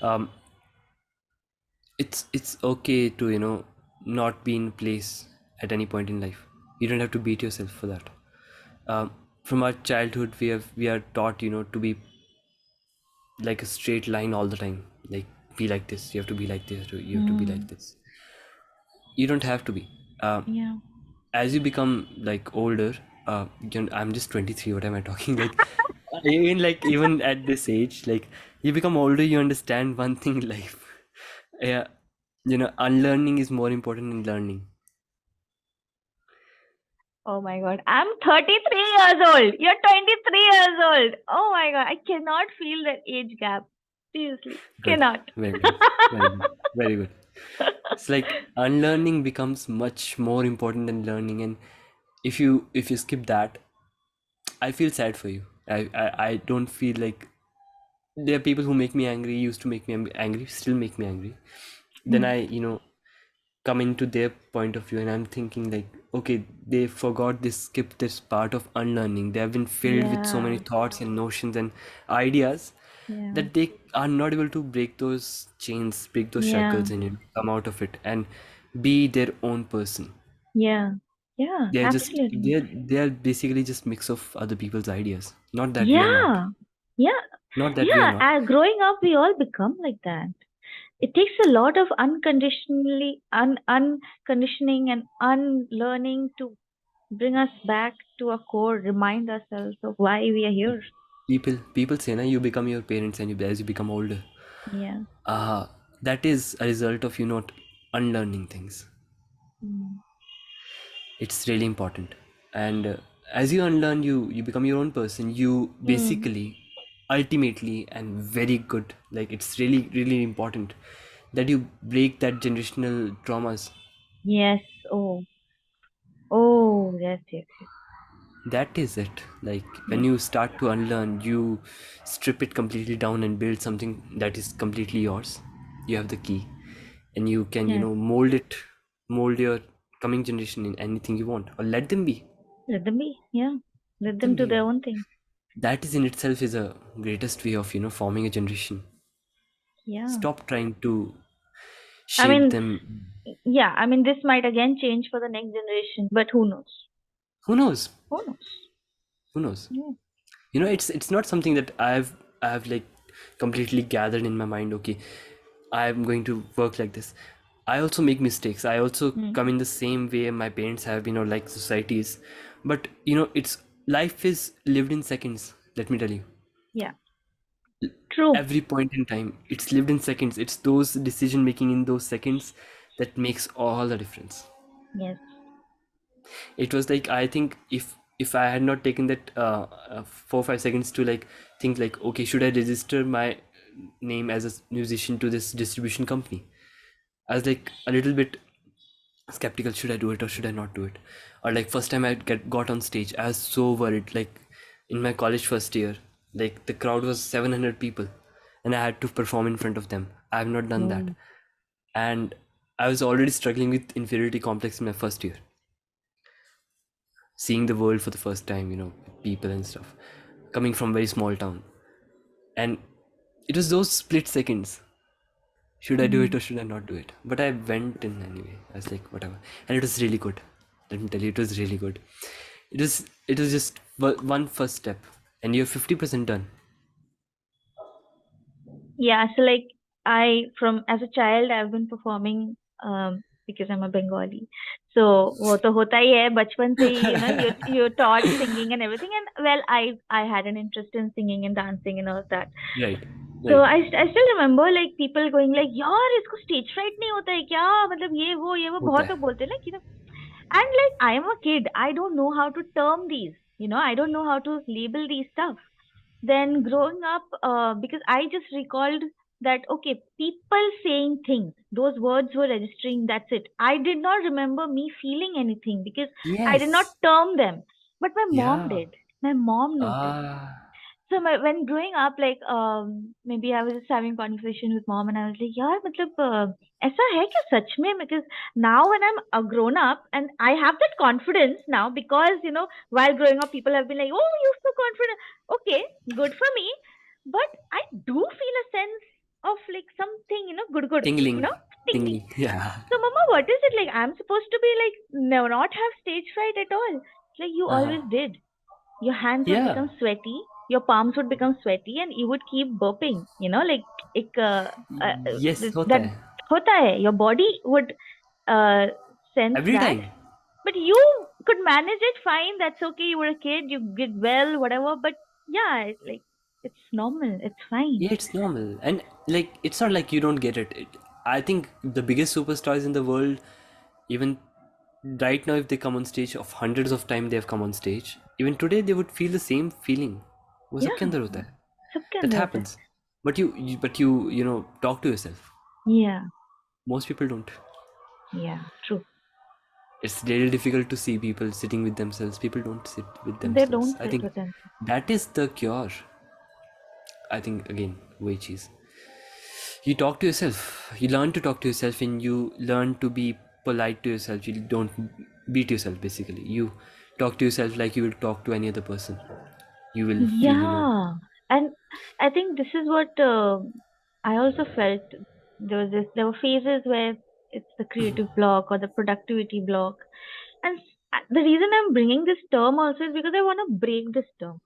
Um, it's okay to not be in place at any point in life. You don't have to beat yourself for that. From our childhood, we are taught to be like a straight line all the time. Like, be like this. You have to be like this. You have to be like Hmm. this. You don't have to be. Uh, Yeah. as you become like older, I'm just 23. What am I talking? Like, even at this age, like, you become older, you understand one thing in life. Yeah, unlearning is more important than learning. Oh my God. I'm 33 years old. You're 23 years old. Oh my God. I cannot feel that age gap. Seriously. Good, Cannot. very good, very good, very good. It's like unlearning becomes much more important than learning, and if you skip that, I feel sad for you. I don't feel like there are people who make me angry, used to make me angry, still make me angry. Then Hmm. I, come into their point of view, and I'm thinking like, okay, they forgot this, skipped this part of unlearning. They have been filled with so many Yeah. thoughts and notions and ideas Yeah. that they are not able to break those chains, break those Yeah. shackles, and come out of it and be their own person. Yeah. Yeah. Absolutely. They are basically just mix of other people's ideas. Not that we are not. Yeah. Yeah. Not that we are Yeah. not. Growing up, we all become like that. It takes a lot of unconditioning and unlearning to bring us back to our core, remind ourselves of why we are here. People say, na, you become your parents, and as you become older. Yeah. Uh, that is a result of you not unlearning things. Mm. It's really important. And as you unlearn, you become your own person. You Mm. basically, ultimately, and very good. Like, it's really really important that you break that generational traumas. Yes. Oh. Oh. Yes. Yes. Yes. That is it. Like, when Yes. you start to unlearn, you strip it completely down and build something that is completely yours. You have the key, and you can, Yes. mold your coming generation in anything you want, or let them be. Let them be. Yeah. Let Let them them do be. their own thing. That is in itself is a greatest way of, forming a generation. Yeah. Stop trying to I shape mean, them. yeah. I mean, this might again change for the next generation, but who knows? Who knows? Who knows? Who knows? Yeah. It's not something that I've like completely gathered in my mind. Okay, I'm going to work like this. I also make mistakes. I also Mm. come in the same way my parents have, like societies. But it's life is lived in seconds. Let me tell you, Yeah. True. every point in time, it's lived in seconds. It's those decision making in those seconds that makes all the difference. Yes. It was like, I think, if I had not taken that 4 5 seconds to like think like, okay, should I register my name as a musician to this distribution company, I was like a little bit skeptical. Should I do it or should I not do it? Or like, first time I got on stage, I was so worried. Like, in my college first year, like the crowd was 700 people, and I had to perform in front of them. I have not done that. Oh. And I was already struggling with inferiority complex in my first year, seeing the world for the first time, people and stuff, coming from very small town. And it was those split seconds. Should I do it Mm. or should I not do it? But I went in anyway. I was like, whatever. And it was really good. Let me tell you, it was really good. It was just one first step, and you're 50% done. Yeah. So like from as a child, I've been performing because I'm a Bengali. So वो तो होता ही है बचपन से ही you taught singing and everything and well I had an interest in singing and dancing and all of that. Right, So right. I still remember like people going like यार इसको stage fright नहीं होता है क्या मतलब ये वो होता बहुत है. लोग बोलते हैं like and like I am a kid I don't know how to term these I don't know how to label these stuff then growing up because I just recalled that okay people saying things those words were registering that's it I did not remember me feeling anything because I did not Yes. term them but my mom Yeah. did my mom noticed Ah. so when growing up, like maybe I was just having conversation with mom, and I was like, "यार मतलब ऐसा है क्या सच में?" Because now when I'm a grown up and I have that confidence now because while growing up people have been like, "Oh, you're so confident." Okay, good for me, but I do feel a sense of like something good, Tingling. tingling. Tingling. Yeah. So, Mama, what is it like? I'm supposed to be like no, not have stage fright at all. It's like you Uh-huh. always did your hands would Yeah. become sweaty, your palms would become sweaty, and you would keep burping. Like एक Yes, होता that है. होता है. Your body would uh, sense Every that, time. but you could manage it fine. That's okay. You were a kid. You did well, whatever. But yeah, it's normal. It's fine. Yeah, it's normal. And like, it's not like you don't get it. I think the biggest superstars in the world, even right now, if they come on stage, of hundreds of times they have come on stage, even today they would feel the same feeling. वो सबके Yeah, अंदर होता है. सबके That अंदर होता है. happens. But you talk to yourself. Yeah, Most people don't. yeah, true. It's really difficult to see people sitting with themselves. People don't sit with They themselves. don't I sit think with them. that is the cure. I think again, way cheese. You talk to yourself. You learn to talk to yourself, and you learn to be polite to yourself. You don't beat yourself. Basically, you talk to yourself like you will talk to any other person. You will feel, Yeah, and I think this is what I also felt. There were phases where it's the creative block or the productivity block, and the reason I'm bringing this term also is because I want to break this term.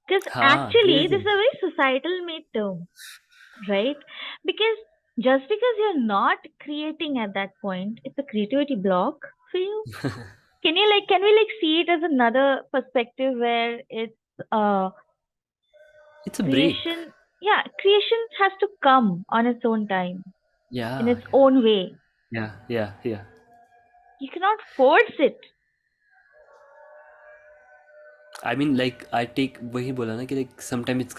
Because ha, actually, this is really. a very societal made term, right? Because just because you're not creating at that point, it's a creativity block for you. Can we like see it as another perspective where it's uh It's a break. creation, yeah, creation has to come on its own time, in Yeah, its yeah, own way. yeah, yeah, yeah. You cannot force it. I mean, like I take वही बोला ना कि like sometimes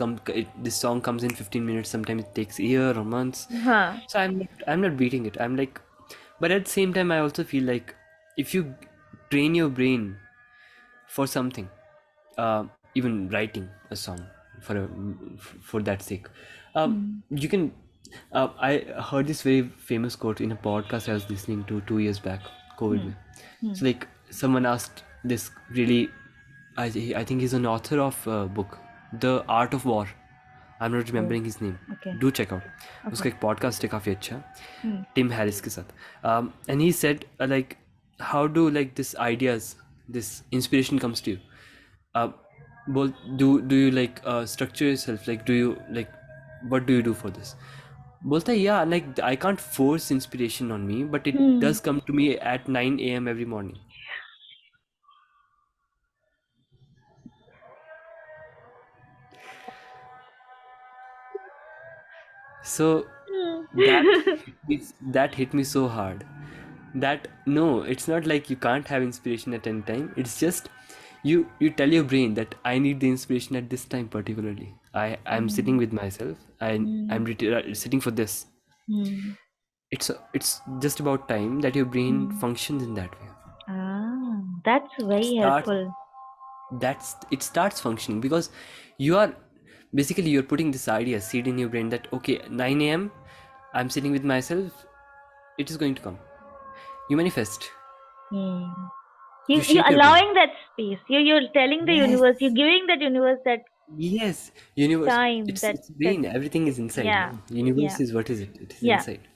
this song comes in 15 minutes. Sometimes it takes a year or months. Huh. So I'm not beating it. I'm like, but at the same time, I also feel like if you train your brain for something, even writing a song for for that sake, Hmm. you can. I heard this very famous quote in a podcast I was listening to 2 years back, COVID. Hmm. Mein. Hmm. So like someone asked this really, I think he's an author of a book, The Art of War. I'm not Oh, remembering his name. okay. Do check out. Okay. उसका एक podcast है काफ़ी अच्छा, Hmm. Tim Harris के साथ. And he said like, how do like this ideas, this inspiration comes to you? Uh, बोल do you like structure yourself? Like do you like, what do you do for this? बोलता है yeah, like I can't force inspiration on me, but it Hmm. does come to me at 9 a.m. every morning. So that Hmm. that hit me so hard, that no, it's not like you can't have inspiration at any time. It's just you tell your brain that I need the inspiration at this time particularly. I'm sitting Hmm. with myself. I'm Hmm. sitting for this. Hmm. It's just about time that your brain Hmm. functions in that way. Ah, that's It very starts helpful. it starts functioning because you are basically you're putting this idea seed in your brain that okay, 9 a.m. I'm sitting with myself. It is going to come. You manifest. Hmm. You You're shape your brain. allowing that space. You're telling the Yes. universe. You're giving that universe that Yes. Universe. time. It's brain. Everything is inside. Yeah, Universe yeah, is what is it? It is yeah. inside.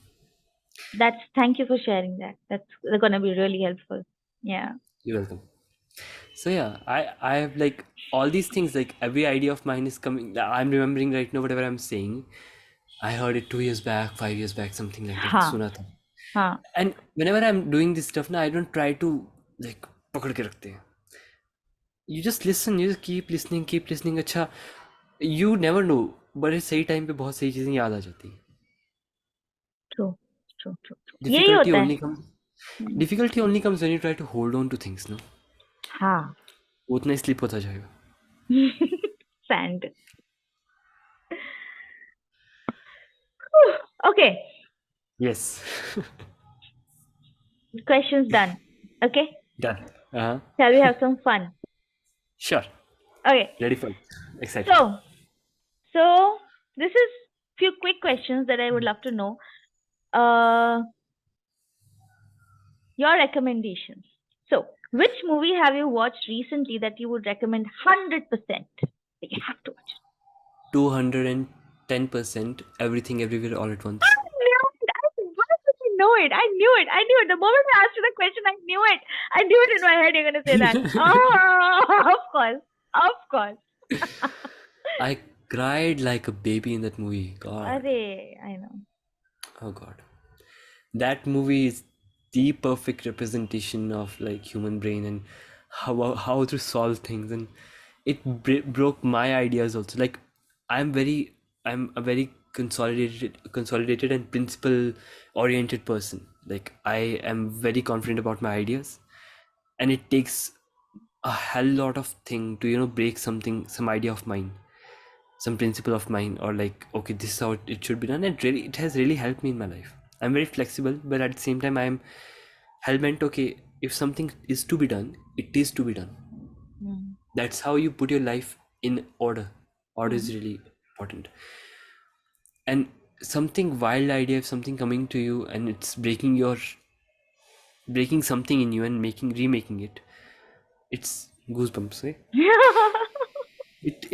That's Thank you for sharing that. That's gonna be really helpful. Yeah. You're welcome. So yeah, I have like all these things. Like every idea of mine is coming. I'm remembering right now whatever I'm saying. I heard it 2 years back, 5 years back, something like that. Huh. सुना था. Huh. And whenever I'm doing this stuff now, I don't try to like पकड़ के रखते हैं. You just listen. You just keep listening, keep listening. अच्छा, you never know. बड़े सही time पे बहुत सही चीजें याद आ जाती हैं. True. True. True. True. यही Difficulty होता है. only comes. Hmm. Difficulty only comes when you try to hold on to things. No, हाँ. वो उतना ही slip होता जाएगा. Sand. Whew. Okay. Yes. Questions done. Okay. Done. Uh-huh. Shall we have some fun? Sure. Okay. Ready for it. Excited. So this is few quick questions that I would love to know. Uh, your recommendations. So, which movie have you watched recently that you would recommend 100%? Like you have to watch it. 210% everything everywhere all at I once. knew it. Why did I know it? I knew it. I knew it. The moment I asked you the question, I knew it. I knew it in my head. You're gonna say that. Oh, of course, of course. I cried like a baby in that movie. God. Array, I know. Oh God. That movie is the perfect representation of like human brain and how to solve things, and it broke my ideas also. Like I'm a very consolidated and principle oriented person. Like I am very confident about my ideas, and it takes a hell lot of thing to break some idea of mine, some principle of mine, or like okay, this is how it should be done. And it has really helped me in my life. I'm very flexible, but at the same time I'm hell meant, okay, if something is to be done, it is to be done. Mm. That's how you put your life in order. Order Mm. is really important. And something wild idea, if something coming to you and it's breaking something in you and remaking it, it's goosebumps, eh?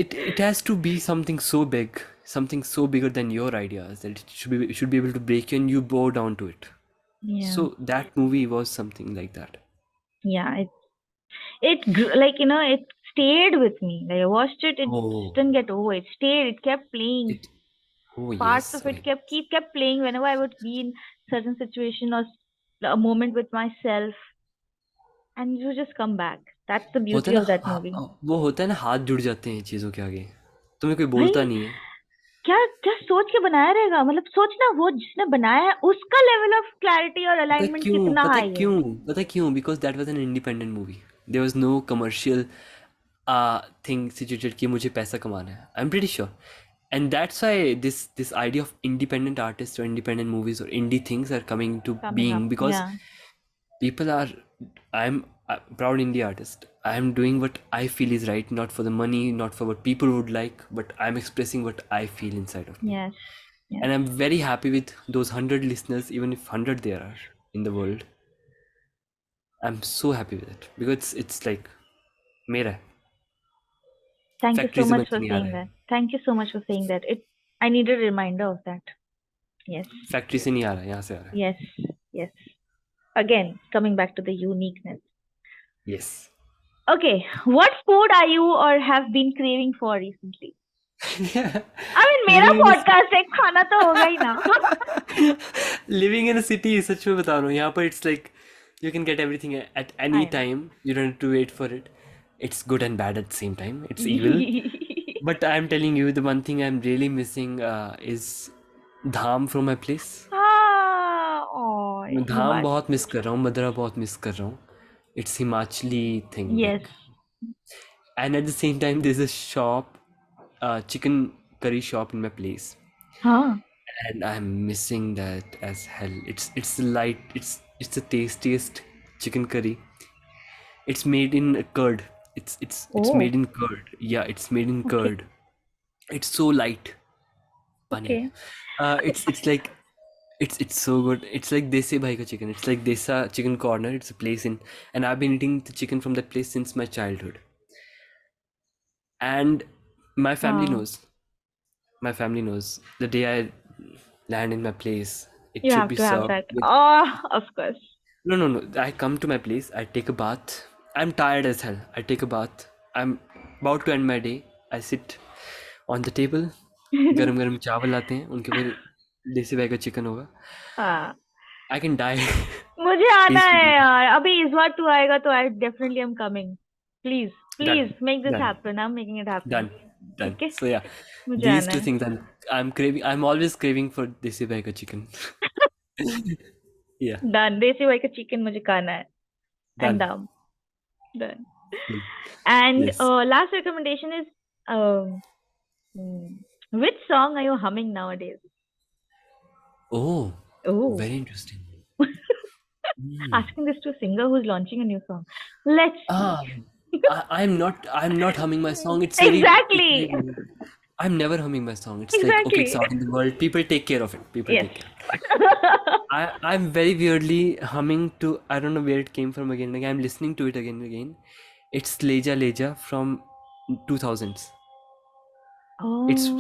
It has to be something so big, something so bigger than your ideas that it should be able to break you and you bow down to it. Yeah. So that movie was something like that. Yeah. Like, it stayed with me. Like I watched it, it just Oh, didn't get over. It stayed. It kept playing. it. Oh Parts yes. of Oh, it kept playing whenever I would be in certain situation or a moment with myself, and it would just come back. That's the होता beauty है ना of that movie. वो होता है ना, हाथ जुड़ जाते हैं चीज़ों के आगे, तुम्हें कोई भाई, बोलता नहीं है। क्या क्या सोच के बनाया रहेगा, मतलब सोचना, वो जिसने बनाया है उसका लेवल ऑफ क्लैरिटी और पता है अलाइनमेंट क्यों, कितना पता है हाई है. क्यों, पता है क्यों? Because that was an independent movie. There was no commercial thing situated कि मुझे पैसा कमाना है। I am pretty sure, and that's why this idea of independent artist और इंडिपेंडेंट मूवीज और indie things are coming to Coming up, being, because yeah. people are, I'm a proud indie artist. I am doing what I feel is right, not for the money, not for what people would like, but I'm expressing what I feel inside of me. Yes, yes. And I'm very happy with those 100 listeners, even if 100 there are in the world. I'm so happy with it because it's like मेरा है, Thank you factory so से much बन के for नहीं आ saying रहा that. है, Thank you so much for saying that. I need a reminder of that. Yes, factory से नहीं आ रहा है, यहाँ से आ रहा yes, yes. Again, coming back to the uniqueness. है। Yes. Okay, what food are you or have been craving for recently? I mean, मेरा living in podcast है, खाना तो होगा ही ना. लिविंग इन सिटी, सच में बता रहा हूँ, यहाँ पर it's like you can get everything at any I know. Time, you don't have to wait for it. It's good and bad at the same time, it's evil. But I am telling you, the one thing I am really missing is धाम from my place. Oh, मैं धाम Himachal. बहुत miss कर रहा हूँ, मदरा बहुत miss कर रहा हूँ। It's Himachali thing Yes. Like, and at the same time there's a shop, chicken curry shop in my place, Huh. and I'm missing that as hell. It's light, it's the tastiest chicken curry. It's made in curd. It's Oh, made in curd. Yeah, it's made in okay. curd. It's so light. Pani Okay. hai. It's like it's so good. It's like Desi Bhai ka chicken. It's like Desa Chicken Corner. It's a place in, and I've been eating the chicken from that place since my childhood. And my family Uh, knows. My family knows. The day I land in my place, it you should have be to have served that. with. Oh, of course. No, no, no. I come to my place. I take a bath. I'm tired as hell. I take a bath. I'm about to end my day. I sit on the table. गरम गरम चावल आते हैं, उनके ऊपर देसी भाई का चिकन होगा। हाँ, I can die मुझे आना है peacefully. यार. अभी इस बार तू आएगा तो I definitely am coming. Please, please Done, make this done, happen. I'm making it happen. done, done. ठीक है? So yeah, मुझे these आना two है. things I'm craving. I'm always craving for desi bhai ka chicken. Yeah, Done. देसी भाई का chicken मुझे खाना है. And done. done. Done. And Yes. last recommendation is, um, hmm, which song are you humming nowadays? Oh, Oh, very interesting. Hmm. asking this to a singer who's launching a new song. Let's see. Ah, I'm not humming my song. It's very Exactly. weird. I'm never humming my song. It's like, okay, it's Exactly. out in the world. People take care of it. People Yes. take care. I'm very weirdly humming to, I don't know where it came from again. Like I'm listening to it again and again. It's Leja Leja from 2000s. It's Oh.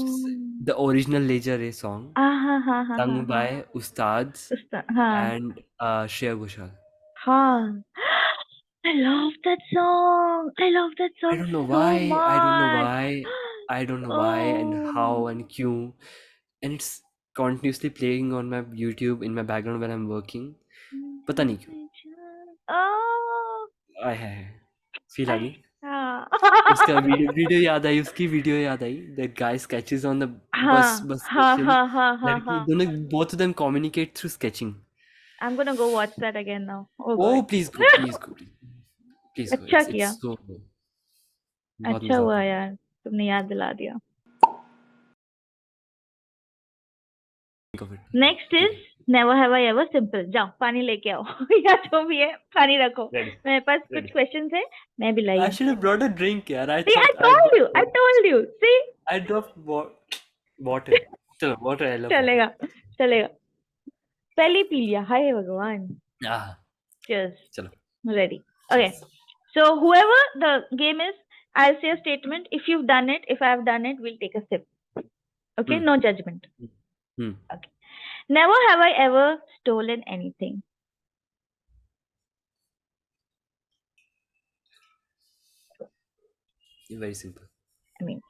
the original Leja Ray song, Ah, ha, ha, ha, ha, sung ha. by Ustads हाँ, and Shreya Ghoshal. हाँ. I love that song. I love that I song don't know so why. I don't know much. why. I don't know why and how Oh. and क्यों. And it's continuously playing on my YouTube in my background when I'm working. पता नहीं क्यों. Oh. आय हाय हाय. Feel आ गई. हाँ. उसका video याद आई, उसकी video याद आई. That guy sketches on the हाँ, bus हाँ, station. हाँ, हाँ, हाँ, लड़की हाँ. दोनों, both of them communicate through sketching. I'm gonna go watch that again now. Oh Oh, God. please go, please go, please go. अच्छा It's किया. so good. बहुत अच्छा मजा हुआ आता है. यार. तुमने याद दिला दिया. Think of it. Next is ठीक है. Never have I ever simple जाओ पानी लेके आओ या जो भी है पानी रखो Ready. मेरे पास कुछ Ready. क्वेश्चन है मैं भी लाई I हूँ should have brought a drink, yaar. I see thought I dropped I told you see I dropped water. Chalo, water. I love water. चलेगा चलेगा पहले पी लिया हाय भगवान Ah, cheers chalo. ready okay Cheers. so whoever the game is I'll say a statement if you've done it if I've done it we'll take a sip okay Hmm. no judgment Hmm. okay never have I ever stolen anything Very simple. I mean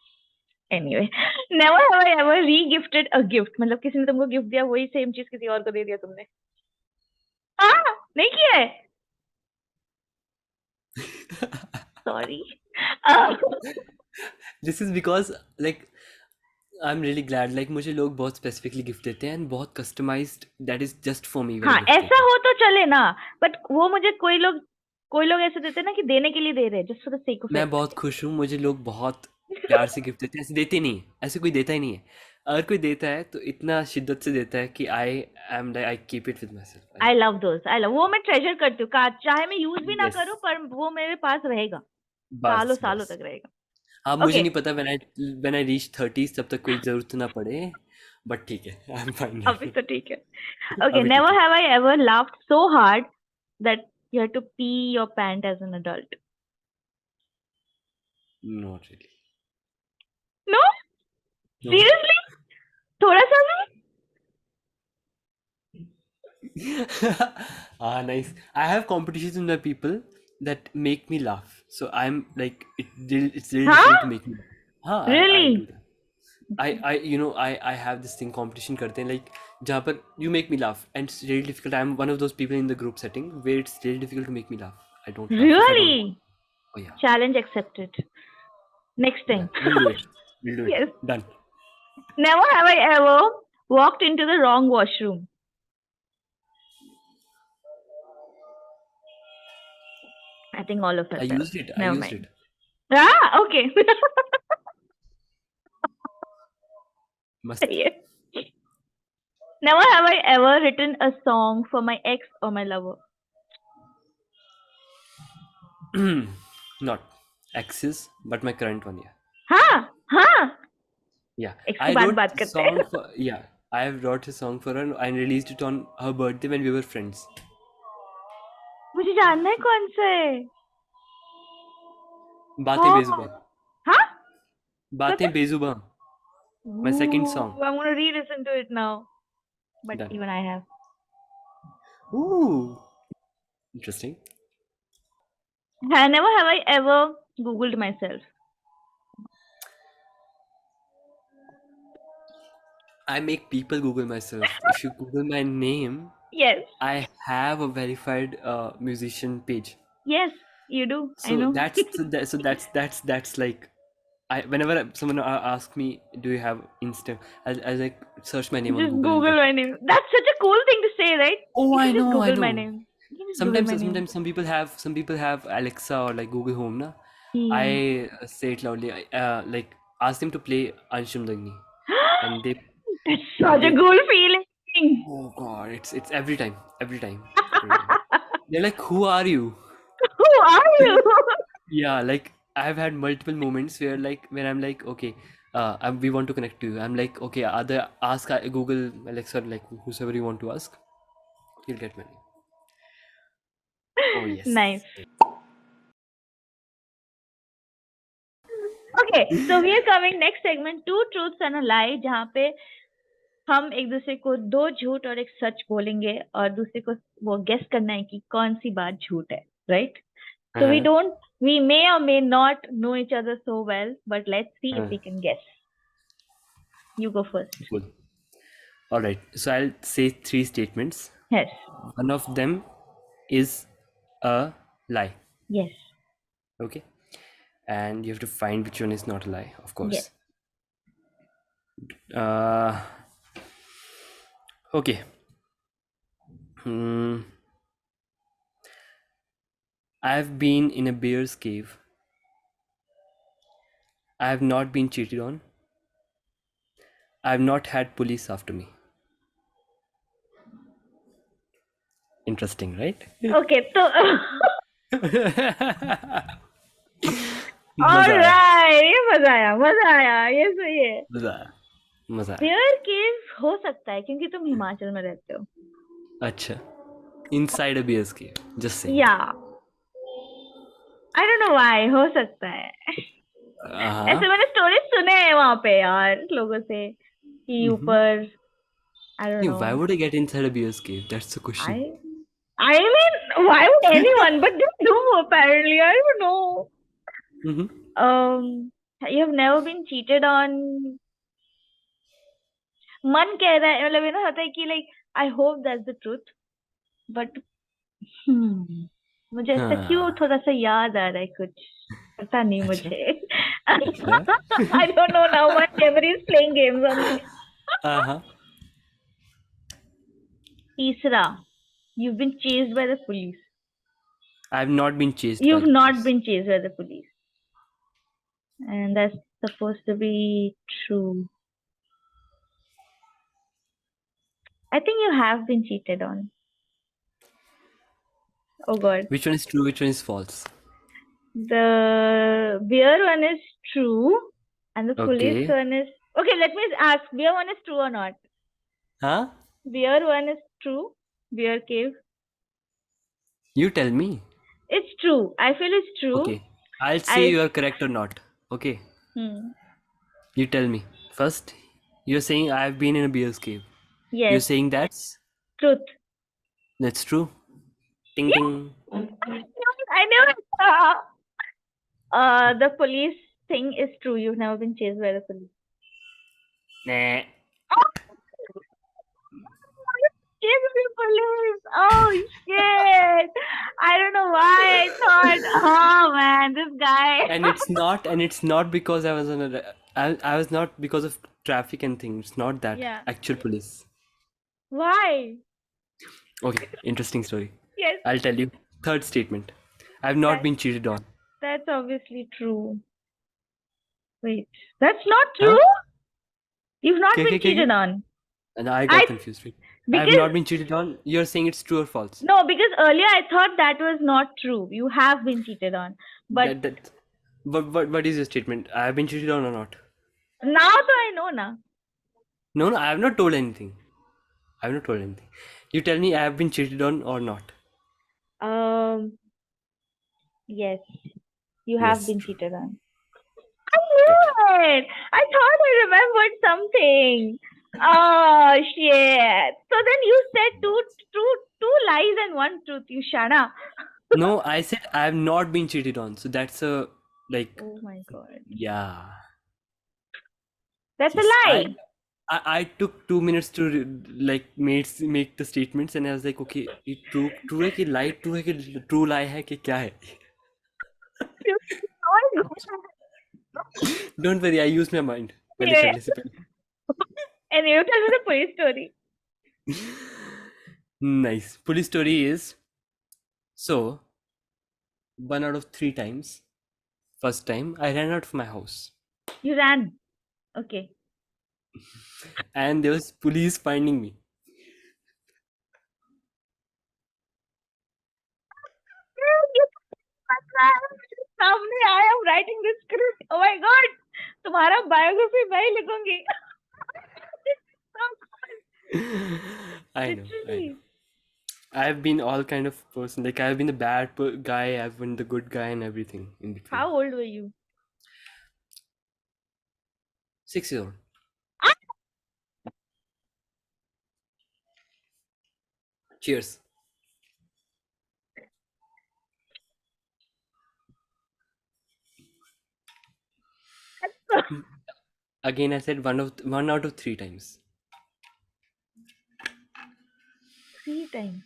anyway never have I ever re-gifted a gift मतलब किसी ने तुमको gift दिया वही same चीज किसी और को दे दिया तुमने हाँ नहीं किया है sorry This is because like I'm really glad like मुझे लोग बहुत specifically gift देते हैं and बहुत customized that is just for me वाले हाँ gift ऐसा देते हैं. हो तो चले ना बट वो मुझे कोई लोग ऐसे देते हैं ना कि देने के लिए दे रहे हैं just for the sake of मैं इट बहुत खुश हूँ मुझे लोग बहुत प्यार से गिफ्ट देते हैं ऐसे देते नहीं है ऐसे कोई देता ही नहीं है अगर कोई देता है तो इतना शिद्दत से देता है कि I keep it with my self I love those I love वो मैं ट्रेजर करती हूँ चाहे मैं यूज भी ना यस करूँ पर वो मेरे पास रहेगा सालों बस सालों बस तक रहेगा हाँ मुझे ओके नहीं पता व्हेन आई रीच 30s तब तक कोई जरूरत ना पड़े बट ठीक है आई एम फाइन अभी तो ठीक है ओके अभी ठीक नेवर है have I ever laughed so hard that you have to pee your pants as an adult not really no no seriously थोड़ा सा भी ah nice I have competitions with the people that make me laugh so I'm like it's really हाँ difficult to make me laugh हाँ I really do that I you know I have this thing competition करते हैं like जहाँ पर you make me laugh and it's really difficult I'm one of those people in the group setting where it's really difficult to make me laugh I don't laugh if I don't really oh yeah challenge accepted next time done we'll do it yes done never have I ever walked into the wrong washroom I think all of us have I never used mind it ah okay must yes. Never have I ever written a song for my ex or my lover. not axis but my current one yeah हाँ हाँ Yeah, ex की I बात wrote बात a करते हैं song for yeah, I wrote a song for her and released it on her birthday when we were friends. मुझे जानना है कौन सा है बातें हाँ बेजुबां. हाँ बातें मतलब Bezubaan. My second song. Ooh, I'm gonna re-listen to it now. But Done. even I have. Ooh, interesting. Never have I ever Googled myself. I make people Google myself. If you Google my name, Yes, I have a verified musician page. yes, you do. I So know. that's like I whenever someone asks me, do you have Insta? I like search my name on Just Google and Google get. my name. That's such a cool thing to say, right? Oh, You I can just know, I Google my know. name. You can just Google Sometimes, my name. sometimes some people have Alexa or like Google Home, na. Hmm. I say it loudly. Like ask them to play Ansham Dagni, and they That's such a they cool feeling. oh god, it's every time, every time. They're like, who are you? Who are you? Yeah, like I've had multiple moments where like when I'm like, okay, we want to connect to you. I'm like, okay, other ask Google Alexa, like whosoever you want to ask, you'll get money. Oh yes. Nice. Okay, so we are coming next segment, two truths and a lie, जहाँ पे हम एक दूसरे को दो झूठ और एक सच बोलेंगे और दूसरे को वो गेस करना है कि कौन सी बात झूठ है, right? So Uh-huh. we may or may not know each other so well, but let's see if Uh, we can guess. You go first. cool. All right. So I'll say three statements. Yes. One of them is a lie. Yes. Okay. And you have to find which one is not a lie, of Yes. course. Uh, okay. Hmm. I've been in a bear's cave. I have not been cheated on. I have not had police after me. Interesting, right? Okay, so मजा आया, alright, ये मजा आया, ये सही है. मजा आया, मजा आया. बियर केव हो सकता है क्योंकि तुम हिमाचल में रहते हो. अच्छा, inside a beer's cave. Just saying. या आई डोंट नो व्हाई, हो सकता है. हाँ. ऐसे मैंने स्टोरीज सुने हैं वहां पे यार लोगों से कि Mm-hmm. ऊपर. I don't know. Why would I get inside a beer's cave? That's the question. I I mean, why would anyone? But they do apparently. I don't know. Mm-hmm. You have never been cheated on. मन कह रहा है मतलब ये ना होता है कि like I hope that's the truth. But मुझे ऐसा क्यों हाँ. थोड़ा सा याद आ रहा है कुछ. पता नहीं अच्छा, मुझे. अच्छा. I don't know now. My memory is playing games on me. हाँ. तीसरा, you've been chased by the police. I have not been chased by You've the not police. been chased by the police. And that's supposed to be true. I think you have been cheated on. Oh god. Which one is true? Which one is false? The beer one is true, and the police Okay. one is. Okay, let me ask. Beer one is true or not? Huh? Beer one is true. Beer cave. You tell me. It's true. I feel it's true. Okay. I'll say I. you are correct or not. Okay. Hmm. You tell me. First, you're saying I have been in a beer's cave. You're Yes. saying Truth. that's true. Ting Yes. ting. I knew it. The police thing is true. You've never been chased by the police. Nah. Chased by the police. Oh shit! I don't know why I thought. Oh man, this guy. And it's not because I was on a I was not because of traffic and things. It's not that. Yeah. Actual police. Why? Okay, interesting story. Yes. I'll tell you. Third statement. I've not That, been cheated on. that's obviously true. Wait, that's not Huh? true. You've not Okay, been okay, okay. cheated on. And I got I confused. Wait. I've because not been cheated on. You're saying it's true or false? no, because earlier I thought that was not true. You have been cheated on, but That. What is your statement? I have been cheated on or not? now so I know na. No, I have not told anything. I have not told anything. You tell me I have been cheated on or not. Yes, you have Yes, been true. cheated on. I knew it. I thought I remembered something. Oh shit! So then you said two lies and one truth. You shana. No, I said I have not been cheated on. So that's a like Oh my god, yeah. that's a Yes, lie. I took 2 minutes to make the statements and I was like okay ये true है कि lie true है कि true lie है कि क्या है. Oh my god. Don't worry, I use my mind. पहले Yeah. करने से पहले. And you tell me the police story. Nice. Police story is so 1 out of 3 times. First time I ran out of my house You ran. Okay. and there was police finding me. सामने I am writing this script. Oh my god. तुम्हारा biography मैं ही लिखूंगी. I know. Literally. I've been all kind of person. Like I've been the bad guy, I've been the good guy, and everything in between. How old were you? 6 years old. Cheers. Again, I said 1 out of 3 times. 3 times.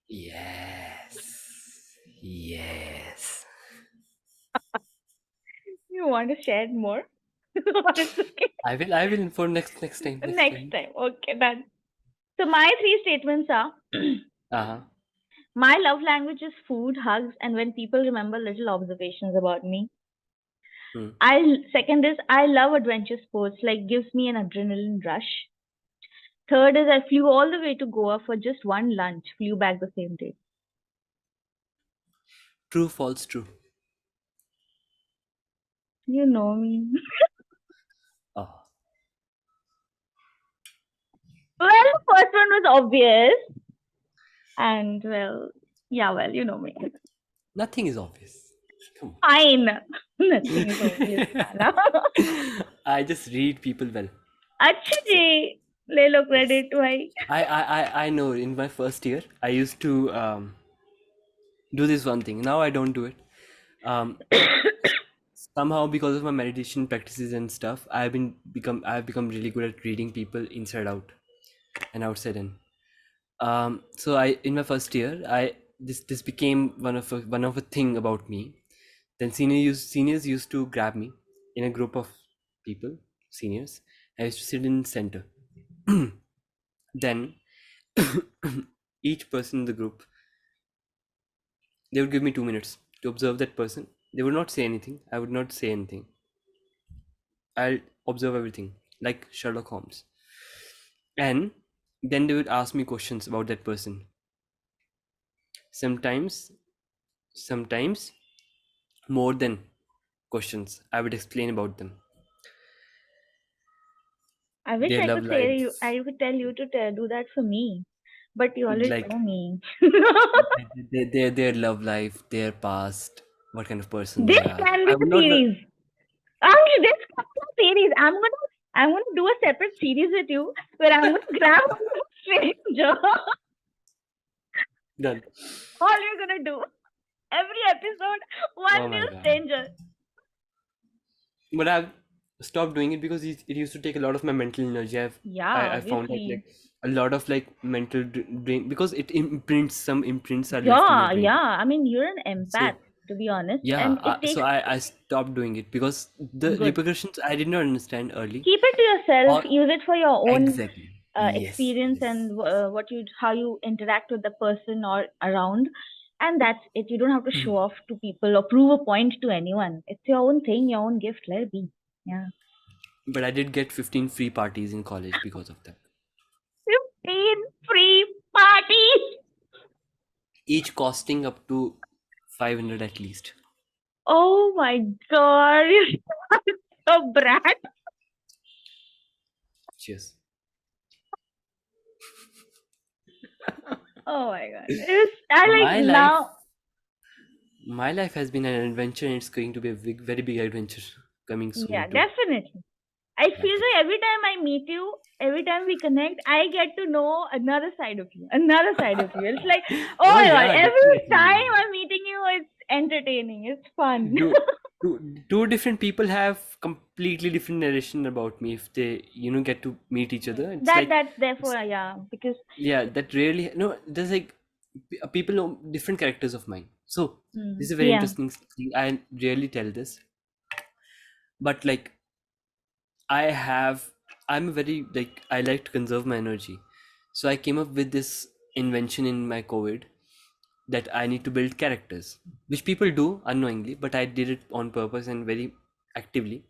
Yes. Yes. You want to share more? Or it's okay. I will for next time. Next time. Okay, done. So my 3 statements are Uh-huh. my love language is food, hugs, and when people remember little observations about me. Hmm. Second is I love adventure sports, like gives me an adrenaline rush. Third is I flew all the way to Goa for just one lunch, flew back the same day. True, false, true. You know me. Oh, Well, the first one was obvious, and well, yeah, well, you know me. nothing is obvious. Come Fine. Nothing is obvious, on. Nana. I just read people well. अच्छा That's ji, it. ले लो Yes. credit भाई. I know in my first year, I used to do this one thing. Now I don't do it. Um, Somehow because of my meditation practices and stuff, I've become really good at reading people inside out and outside in. So I in my first year, I this became one of a thing about me. Then seniors used to grab me in a group of people, seniors. I used to sit in center. Then each person in the group, they would give me 2 minutes to observe that person. They would not say anything. I would not say anything. I'll observe everything like Sherlock Holmes. And then they would ask me questions about that person. Sometimes, sometimes more than questions. I would explain about them, I wish their I love could say life, you. I could tell you to do that for me, but you already like know me. their love life, their past, what kind of person This they are. can be I a would not series. Ansh, this can be a series. I'm gonna do a separate series with you where I'm gonna grab a stranger. done. All you're gonna do every episode, one Oh my new god. stranger. But I've stopped doing it because it used to take a lot of my mental energy. Yeah, I found that obviously. like a lot of like mental drain because it imprints, some imprints are left in your Yeah, brain. yeah. I mean, you're an So empath, to be honest, yeah, and it so takes I stopped doing it because the good. repercussions I did not understand early. Keep it to yourself. Or Use it for your own exactly. Yes, experience yes. and what you how you interact with the person or around, and that's it. You don't have to show off to people or prove a point to anyone. It's your own thing, your own gift. Let it be. Yeah. But I did get 15 free parties in college because of that. 15 free parties. Each costing up to 500 at least. Oh my god, you're so brat. Cheers. Oh my god. I like My life, now. my life has been an adventure, and it's going to be a very big adventure coming Yeah, soon too. definitely. I feel Like it. like every time I meet you, every time we connect, I get to know another side of you. Another side of you. It's like, oh Oh my god, yeah, every definitely. time I'm meeting you, it's entertaining. It's fun. Do two different people have completely different narration about me if they get to meet each other. It's like That's it's, therefore, yeah, because yeah, that rarely no. There's like people know different characters of mine. So this is a very yeah. interesting thing. I rarely tell this, but like I have, I'm a very like I like to conserve my energy. So I came up with this invention in my COVID that I need to build characters, which people do unknowingly, but I did it on purpose and very actively.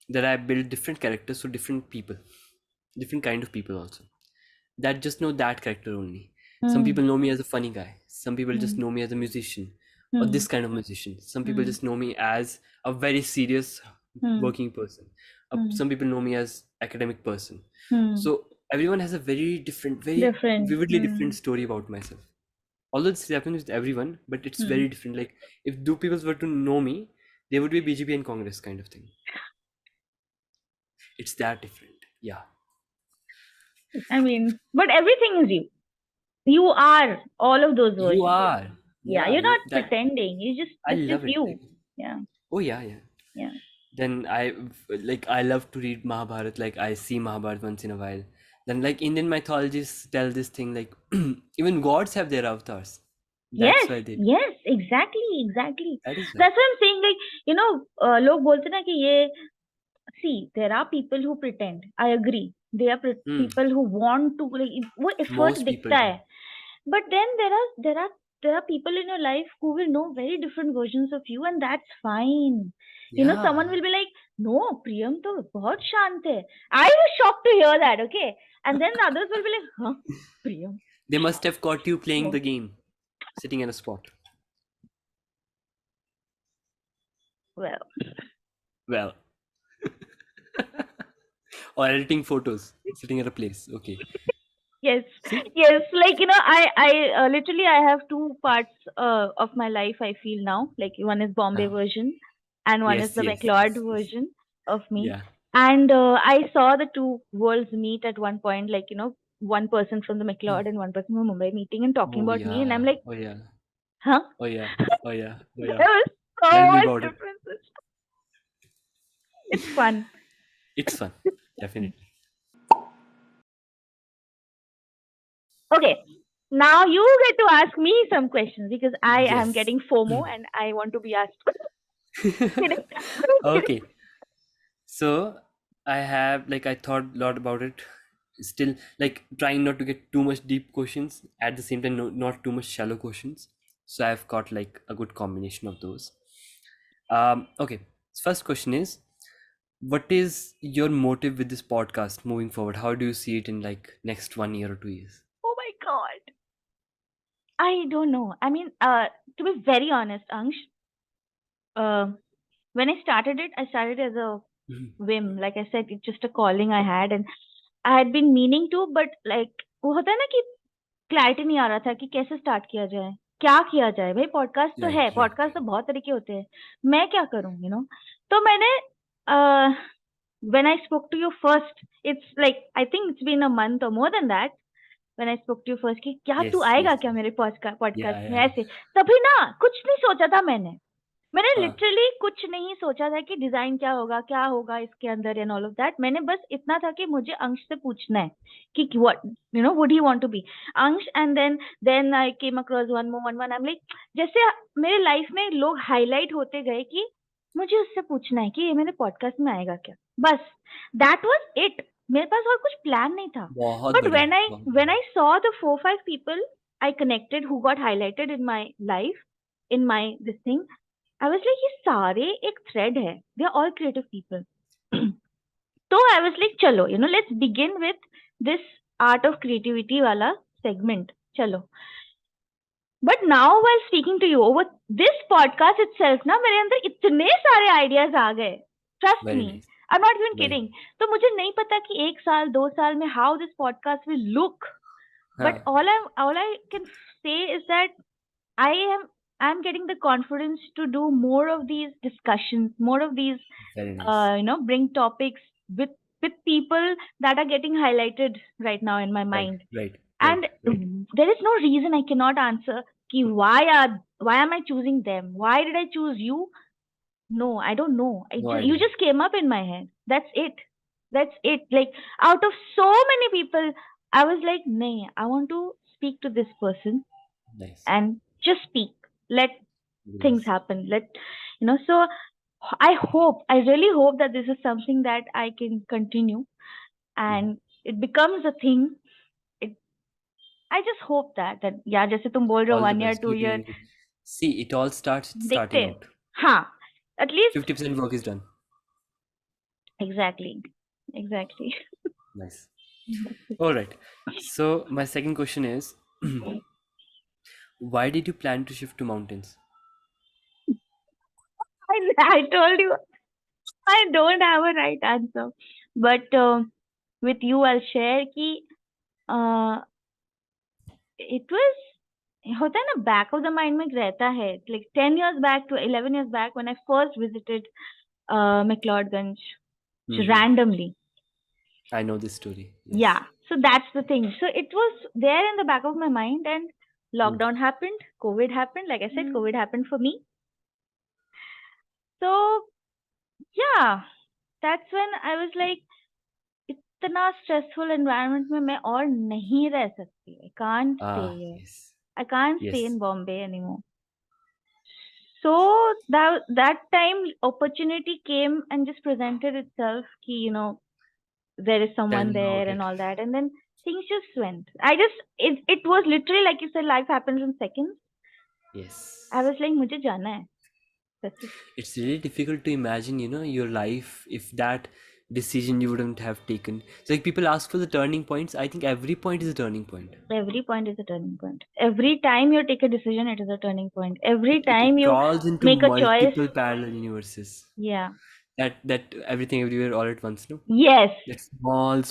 That I build different characters for different people, different kind of people also. That just know that character only. Some Hmm. people know me as a funny guy. Some people just Hmm. know me as a musician or Hmm. this kind of musician. Some people Hmm. just know me as a very serious Hmm. working person. Hmm. Some people know me as academic person. Hmm. So everyone has a very different, very Different. vividly different Hmm. story about myself. Although this happens with everyone, but it's Hmm. very different. Like if two people were to know me, they would be BJP and Congress kind of thing. It's that different. Yeah. I mean, but everything is you. You are all of those You versions. are. Yeah, Yeah, you're not that pretending. I It's just love it. you. Like, Yeah. oh yeah, yeah. Yeah. Then I love to read Mahabharat. Like I see Mahabharat once in a while. Then like Indian mythologists tell this thing like even gods have their avatars. That's Yes, why they do. yes, exactly, exactly. That is why. That's what I'm saying. Like, लोग बोलते ना कि ये see, there are people who pretend. I agree. There are Hmm. people who want to like वो effort Most people दिखता do. है. But then there are there are people in your life who will know very different versions of you, and that's fine. Yeah. Someone will be like, no, Priyam to bahut shant hai. I was shocked to hear that, okay? And then the others will be like, huh, Priyam? They must have caught you playing Oh, the game, sitting in a spot. well, Well, or editing photos, sitting at a place. Okay. yes, See? yes. Like, I literally I have two parts of my life. I feel now, like one is Bombay Uh, version, and one is yes, the yes, McLeod yes, yes. version of me. Yeah. And I saw the two worlds meet at one point. Like, one person from the McLeod and one person from Mumbai meeting and talking Oh about me, and I'm yeah. like, Oh yeah. huh? Oh yeah. Oh yeah. Oh There yeah. was so Tell me much about it. differences. It's fun. It's fun. Definitely. Okay, now you get to ask me some questions because I am Yes. getting FOMO and I want to be asked. Kidding. I'm kidding. Okay. So I have like I thought a lot about it. Still like trying not to get too much deep questions at the same time, no, not too much shallow questions. So I've got like a good combination of those. Okay. First question is, what is your motive with this podcast moving forward? How do you see it in like next 1 year or 2 years? Oh my god. I don't know. I mean, to be very honest, Ansh, uh, when I started as a Mhm. whim. Like I said, it's just a calling I had, and I had been meaning to, but like वो होता है ना कि clarity नहीं आ रहा था कि कैसे स्टार्ट किया जाए, क्या किया जाए। भाई पॉडकास्ट तो Right, है, right, पॉडकास्ट right. तो बहुत तरीके होते हैं, मैं क्या करूँ, तो मैंने when I spoke to you first, it's like I think it's been a month or more than that. When I spoke to you first कि क्या तू Yes, आएगा yes, क्या yes. मेरे Yeah, पॉडकास्ट में yeah, yeah. ऐसे, तभी ना कुछ नहीं सोचा था मैंने Huh. लिटरली कुछ नहीं सोचा था कि डिजाइन क्या होगा इसके अंदर एंड ऑल ऑफ दैट। मैंने बस इतना था कि मुझे अंश से पूछना है कि what would he want to be अंश। And then I came across one I am like, जैसे मेरे लाइफ में लोग हाईलाइट होते गए कि मुझे उससे पूछना है कि ये मेरे पॉडकास्ट में आएगा क्या, बस दैट वाज इट। मेरे पास और कुछ प्लान नहीं था। बहुत बट बढ़िया, बहुत व्हेन बढ़िया. I saw the 4-5 people I connected who got highlighted in my life, in my this thing, I was like ये सारे एक थ्रेड है, they are all creative people. तो आई वाज लाइक चलो let's begin with this art of creativity वाला segment, चलो। But now while speaking to you over this podcast itself ना मेरे अंदर इतने सारे आइडियाज आ गए, trust Very me, nice. I am not even Very kidding. nice. तो मुझे नहीं पता कि 1 साल 2 साल में how this podcast will look, Huh. But all I can say is that I am I'm getting the confidence to do more of these discussions, more of these, Very nice. bring topics with people that are getting highlighted right now in my Right, mind. right, right, And right. there is no reason I cannot answer ki why am I choosing them? Why did I choose you? No, I don't know. No You idea. just came up in my head. That's it. That's it. Like out of so many people, I was like, nay, I want to speak to this person Nice. and just speak. Let Very things nice. happen. So I really hope that this is something that I can continue Mhm. and it becomes a thing. It, I just hope that yeah, जैसे तुम बोल रहे हो All the 1 year best. 2 year, Keep it. See, it all starts देखते starting हैं। out. हाँ, at least 50% work is done. exactly, exactly. Nice. All right. So my second question is, why did you plan to shift to mountains? I told you I don't have a right answer, but with you I'll share कि uh, it was होता है ना, back of the mind में रहता है, like 10 years back to 11 years back when I first visited McLeodganj Hmm. randomly. I know this story. Yeah, Yes. so that's the thing. So it was there in the back of my mind, and Hmm. lockdown happened, COVID happened. Like I said, COVID happened for me. So yeah, that's when I was like, इतना stressful environment में मैं और नहीं रह सकती. I can't stay Ah, here. yes. I can't stay Yes. in Bombay anymore. So that time opportunity came and just presented itself ki, there is Tell someone me there about and it. all that, and then things just went. It was literally like you said, life happens in seconds. I yes. was like मुझे जाना है. That's it. It's really difficult to imagine, your life if that decision you wouldn't have taken. So like people ask for the turning points. I think every point is a turning point. Every point is a turning point. Every time you take a decision, it is a turning point. Every It time you crawls into make a choice, multiple parallel universes. yeah. That everything everywhere all at once, no? Yes. That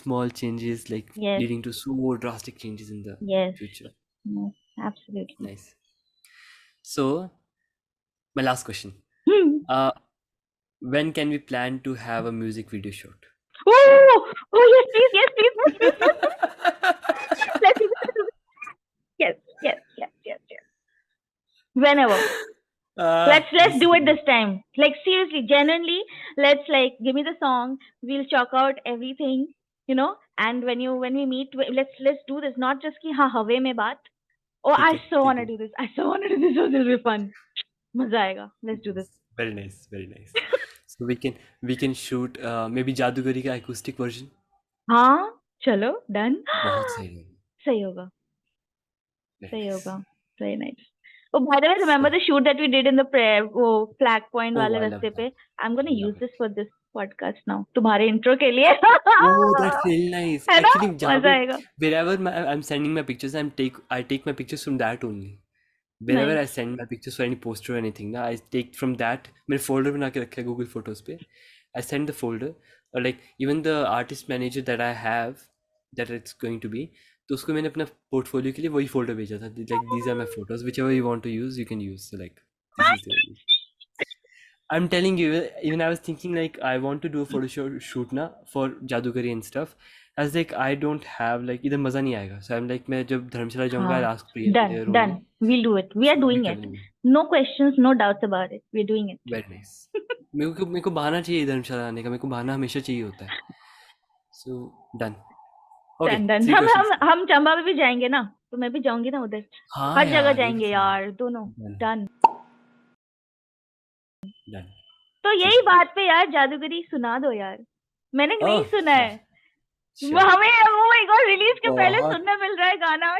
small changes like Yes. leading to so drastic changes in the Yes. future. Yes. Absolutely. Nice. So my last question. Hmm. Uh, when can we plan to have a music video shoot? Oh, oh yes, please, yes, please, yes, please, yes, please. Let's do it. Yes, yes, yes, yes, yes. Whenever. Let's This is do a it good this time. Like seriously, genuinely, let's like give me the song. We'll chalk out everything, And when we meet, let's do this. Not just ki ha have mein baat. Oh, ठीक I है so ठीक wanna है. do this. I so wanna do this. Oh, this will be fun. मजा आएगा. Let's do this. Nice. Very nice, very nice. So we can shoot maybe Jadugari का acoustic version. हाँ, चलो done. बहुत सही है. सही होगा. Very सही nice. होगा. Very nice. Oh, by the way, So, remember the shoot that we did in the prayer, वो flag point oh, वाले I love रास्ते that. पे? I'm I gonna love use it. this for this podcast now. तुम्हारे intro के लिए. Oh, that's really nice. है ना? Actually, जहाँ मजा भी आएगा. wherever I'm sending my pictures, I take my pictures from that only. Wherever I Nice. send my pictures for any poster or anything, ना I take from that. मेरे folder बना के रखा है Google Photos पे. I send the folder or like even the artist manager that I have that it's going to be. तो उसको मैंने अपना portfolio के लिए वही folder भेजा था. Like these are my photos. Whichever you want to use, you can use. So like this is the only. I'm telling you, even I was thinking like I want to do a photo shoot na for Jadugari and stuff. I was like I don't have like इधर मजा नहीं आएगा. So I'm like मैं जब धर्मशाला जाऊंगा I'll हाँ. ask Priyam Done. there only. Done. We'll do it. We are So we doing कर it. लेंगे. No questions, no doubts about it. We're doing it. Very nice. मेरे को बहाना चाहिए धर्मशाला आने का. मेरे को बहाना हमेशा चाहिए होता है. So done. Okay, Done. Done. three questions. हम चंबा में भी जाएंगे ना, तो मैं भी जाऊंगी ना उधर. हाँ हर जगह यार ये भी जाएंगे सही है. यार, दोनों. Done. Done. Done. तो ठीक यही है. बात पे यार जादूगरी सुना दो यार. मैंने नहीं Oh सुना sure है. sure. हमें oh my god रिलीज के पहले बहुत सुनने मिल रहा है गाना.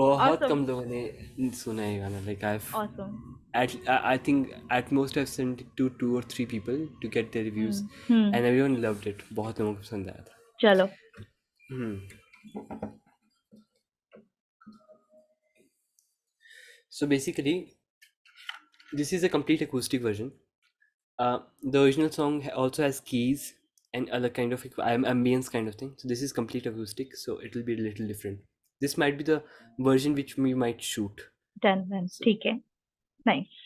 बहुत Awesome. कम लोगों ने सुना है ये गाना. Like Awesome. I think at most I've sent it to 2 or 3 people to get their reviews, hmm. and everyone loved it. बहुत लोगों को पसंद आया था. चलो. So basically, this is a complete acoustic version. The original song also has keys and other kind of ambience kind of thing. So this is complete acoustic. So it will be a little different. This might be the version which we might shoot. Done. Done. So, ठीक है. Nice.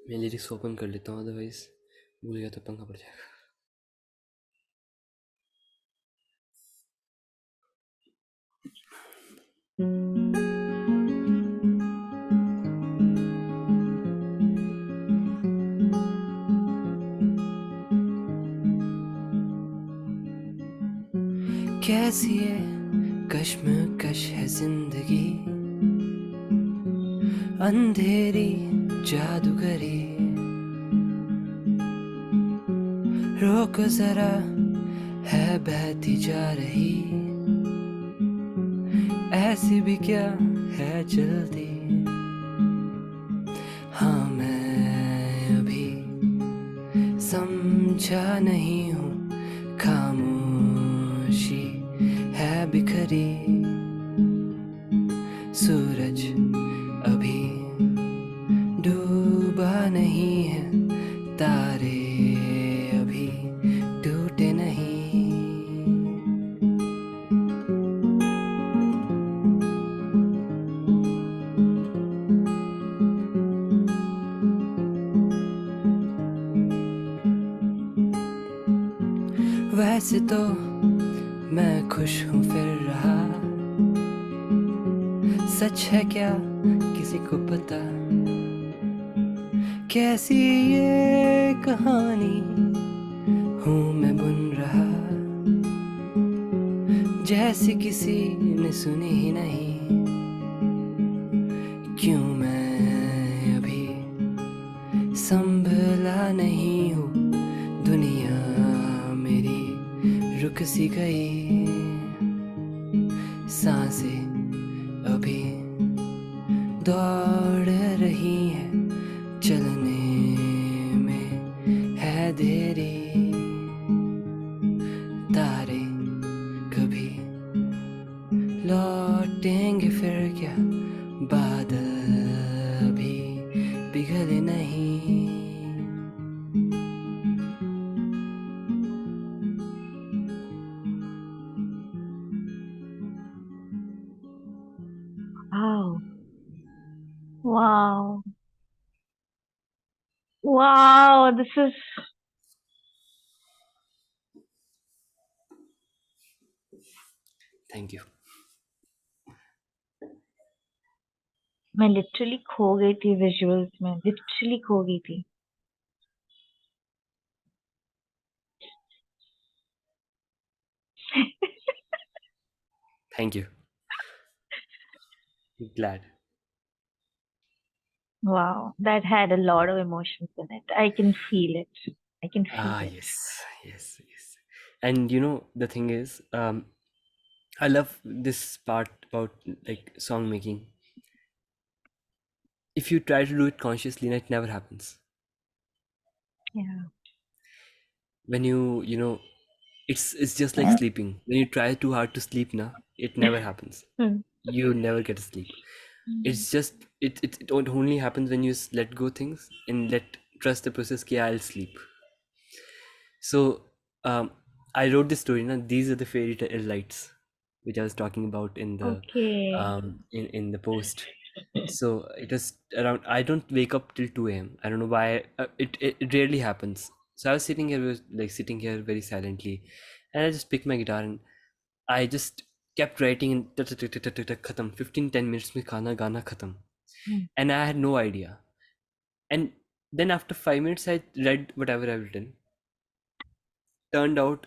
मैं lyrics open कर लेता हूँ, otherwise भूल गया तो पंगा पड़ जाएगा. कैसी ये कश्मकश है जिंदगी, अंधेरी जादूगरी. रोक जरा है बहती जा रही, ऐसी भी क्या है जल्दी. हाँ मैं अभी समझा नहीं हूँ, खामोशी है बिखरी. सूरज अभी डूबा नहीं है, तारे अभी टूटे नहीं. वैसे तो मैं खुश हूँ फिर रहा, सच है क्या किसी को पता, कैसी ये कहानी हूँ मैं बुन रहा. जैसे किसी ने सुनी ही नहीं, क्यों मैं अभी संभला नहीं हूँ, दुनिया मेरी रुक सी गई, सांसें अभी दौड़ रही है, चलने में है देरी, तारे कभी लौटेंगे फिर क्या, बादल भी पिघले नहीं। Wow. Wow. Wow. This is. Thank you. मैं लिटरली खो गई थी विजुअल्स में, लिटरली खो गई थी. Thank you. Glad. Wow, that had a lot of emotions in it. I can feel it. I can feel Ah, it. yes, yes, yes. And you know, the thing is, I love this part about like song making. If you try to do it consciously, it never happens. Yeah. When you know, it's just like sleeping. When you try too hard to sleep, na, it never happens. Hmm. You never get to sleep. It's just it only happens when you let go things and let trust the process. Ki I'll sleep. So I wrote this story. Na, these are the fairy tale lights, which I was talking about in the Okay. in the post. So it was around. I don't wake up till 2 a.m. I don't know why. It rarely happens. So I was sitting here, like sitting here very silently, and I just picked my guitar and I just kept writing and khatam. 15-10 minutes में खाना गाना khatam. Hmm. And I had no idea. And then after 5 minutes, I read whatever I've written. Turned out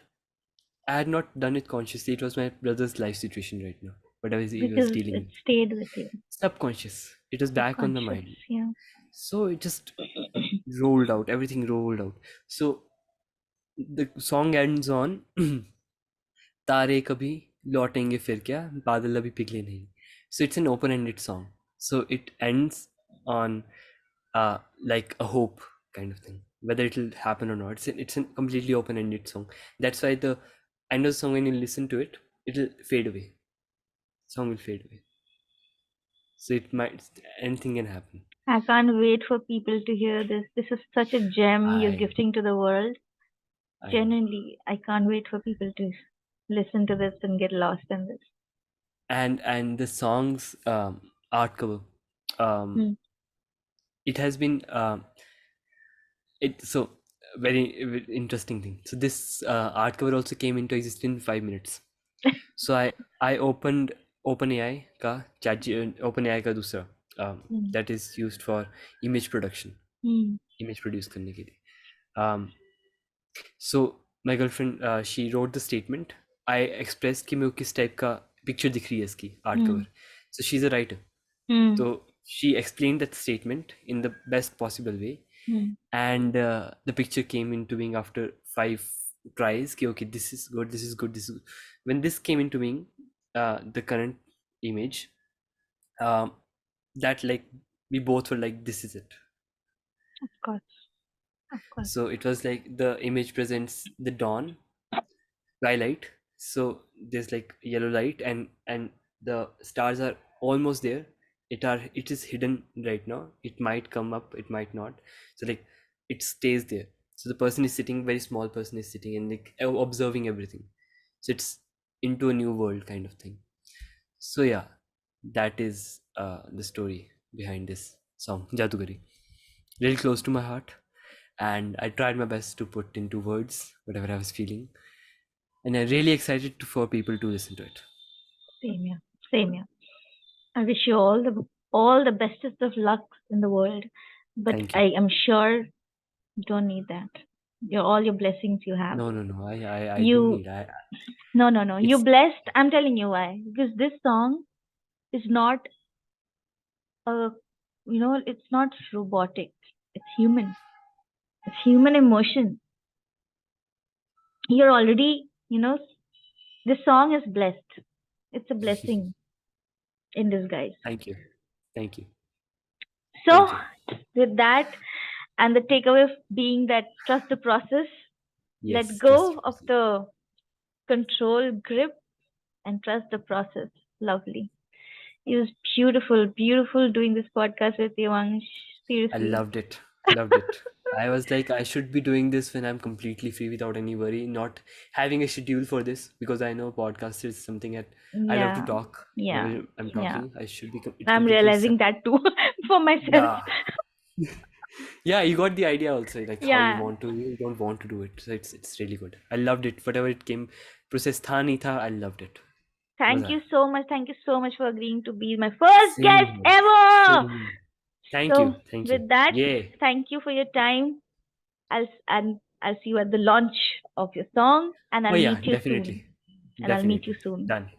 I had not done it consciously. It was my brother's life situation right now, whatever he was Because dealing it with. stayed with you. Subconscious. It was back on the Subconscious. mind. Yeah. So it just rolled out. Everything rolled out. So the song ends on तारे कभी लौटेंगे फिर क्या, बादल अभी पिघले नहीं. So it's an open-ended song. So it ends on like a hope kind of thing. Whether it'll happen or not, it's a completely open-ended song. That's why the end of the song, when you listen to it, it'll fade away. Song will fade away. So it might, anything can happen. I can't wait for people to hear this. This is such a gem you're I gifting to the world. I know. Genuinely, I can't wait for people to listen to this and get lost in this. And the song's art cover, um, Hmm. it has been it so very interesting thing. So this art cover also came into existence in 5 minutes. So I opened OpenAI ka OpenAI ka दूसरा Hmm. that is used for image production, Hmm. image produce करने के लिए. So my girlfriend, she wrote the statement. I expressed कि मेरे को किस type का picture दिख रही है इसकी art Hmm. cover. So she's a writer. Hmm. So she explained that statement in the best possible way, Hmm. and the picture came into being after 5 tries. कि, okay, this is good, this is good, this is good. When this came into being, the current image, um, that like we both were like, this is it. Of course. Of course. So it was like the image presents the dawn, twilight. So there's like yellow light, and the stars are almost there. It is hidden right now. It might come up, it might not. So like it stays there. So the person is sitting, very small person is sitting and like observing everything. So it's into a new world kind of thing. So yeah, that is the story behind this song, Jadugari. Really close to my heart, and I tried my best to put into words whatever I was feeling, and I'm really excited for people to listen to it. Same here. Same here. I wish you all the bestest of luck in the world, but Thank you. I am sure you don't need that. all your blessings you have. No, no, no. I do You need. No, no, no. You're It's blessed. I'm telling you why. Because this song is not a, it's not robotic. It's human. It's human emotion. You're already, this song is blessed. It's a blessing in disguise. thank you. Thank you. So, Thank you. with that, and the takeaway being that trust the process, let Yes, trust go the of process. the control grip, and trust the process. Lovely. It was beautiful, beautiful doing this podcast with you, Ansh. I Seriously. loved it. Loved it. I was like, I should be doing this when I'm completely free without any worry, not having a schedule for this because I know podcast is something that I love to Yeah, talk. yeah, Whenever I'm yeah. talking, I should be it I'm completely realizing set. that too for myself. Yeah. Yeah, you got the idea also, like how you Yeah. want to, you don't want to do it. So it's really good. I loved it. Whatever it came, process tha nahi tha, I loved it. Thank Maza. you so much. Thank you so much for agreeing to be my first Same guest here. ever. Same here. Thank you. So, Thank you. with that, Yay. thank you for your time. I'll see you at the launch of your song, and Oh I'll yeah, meet you soon. definitely. And I'll meet you Definitely. soon. Done.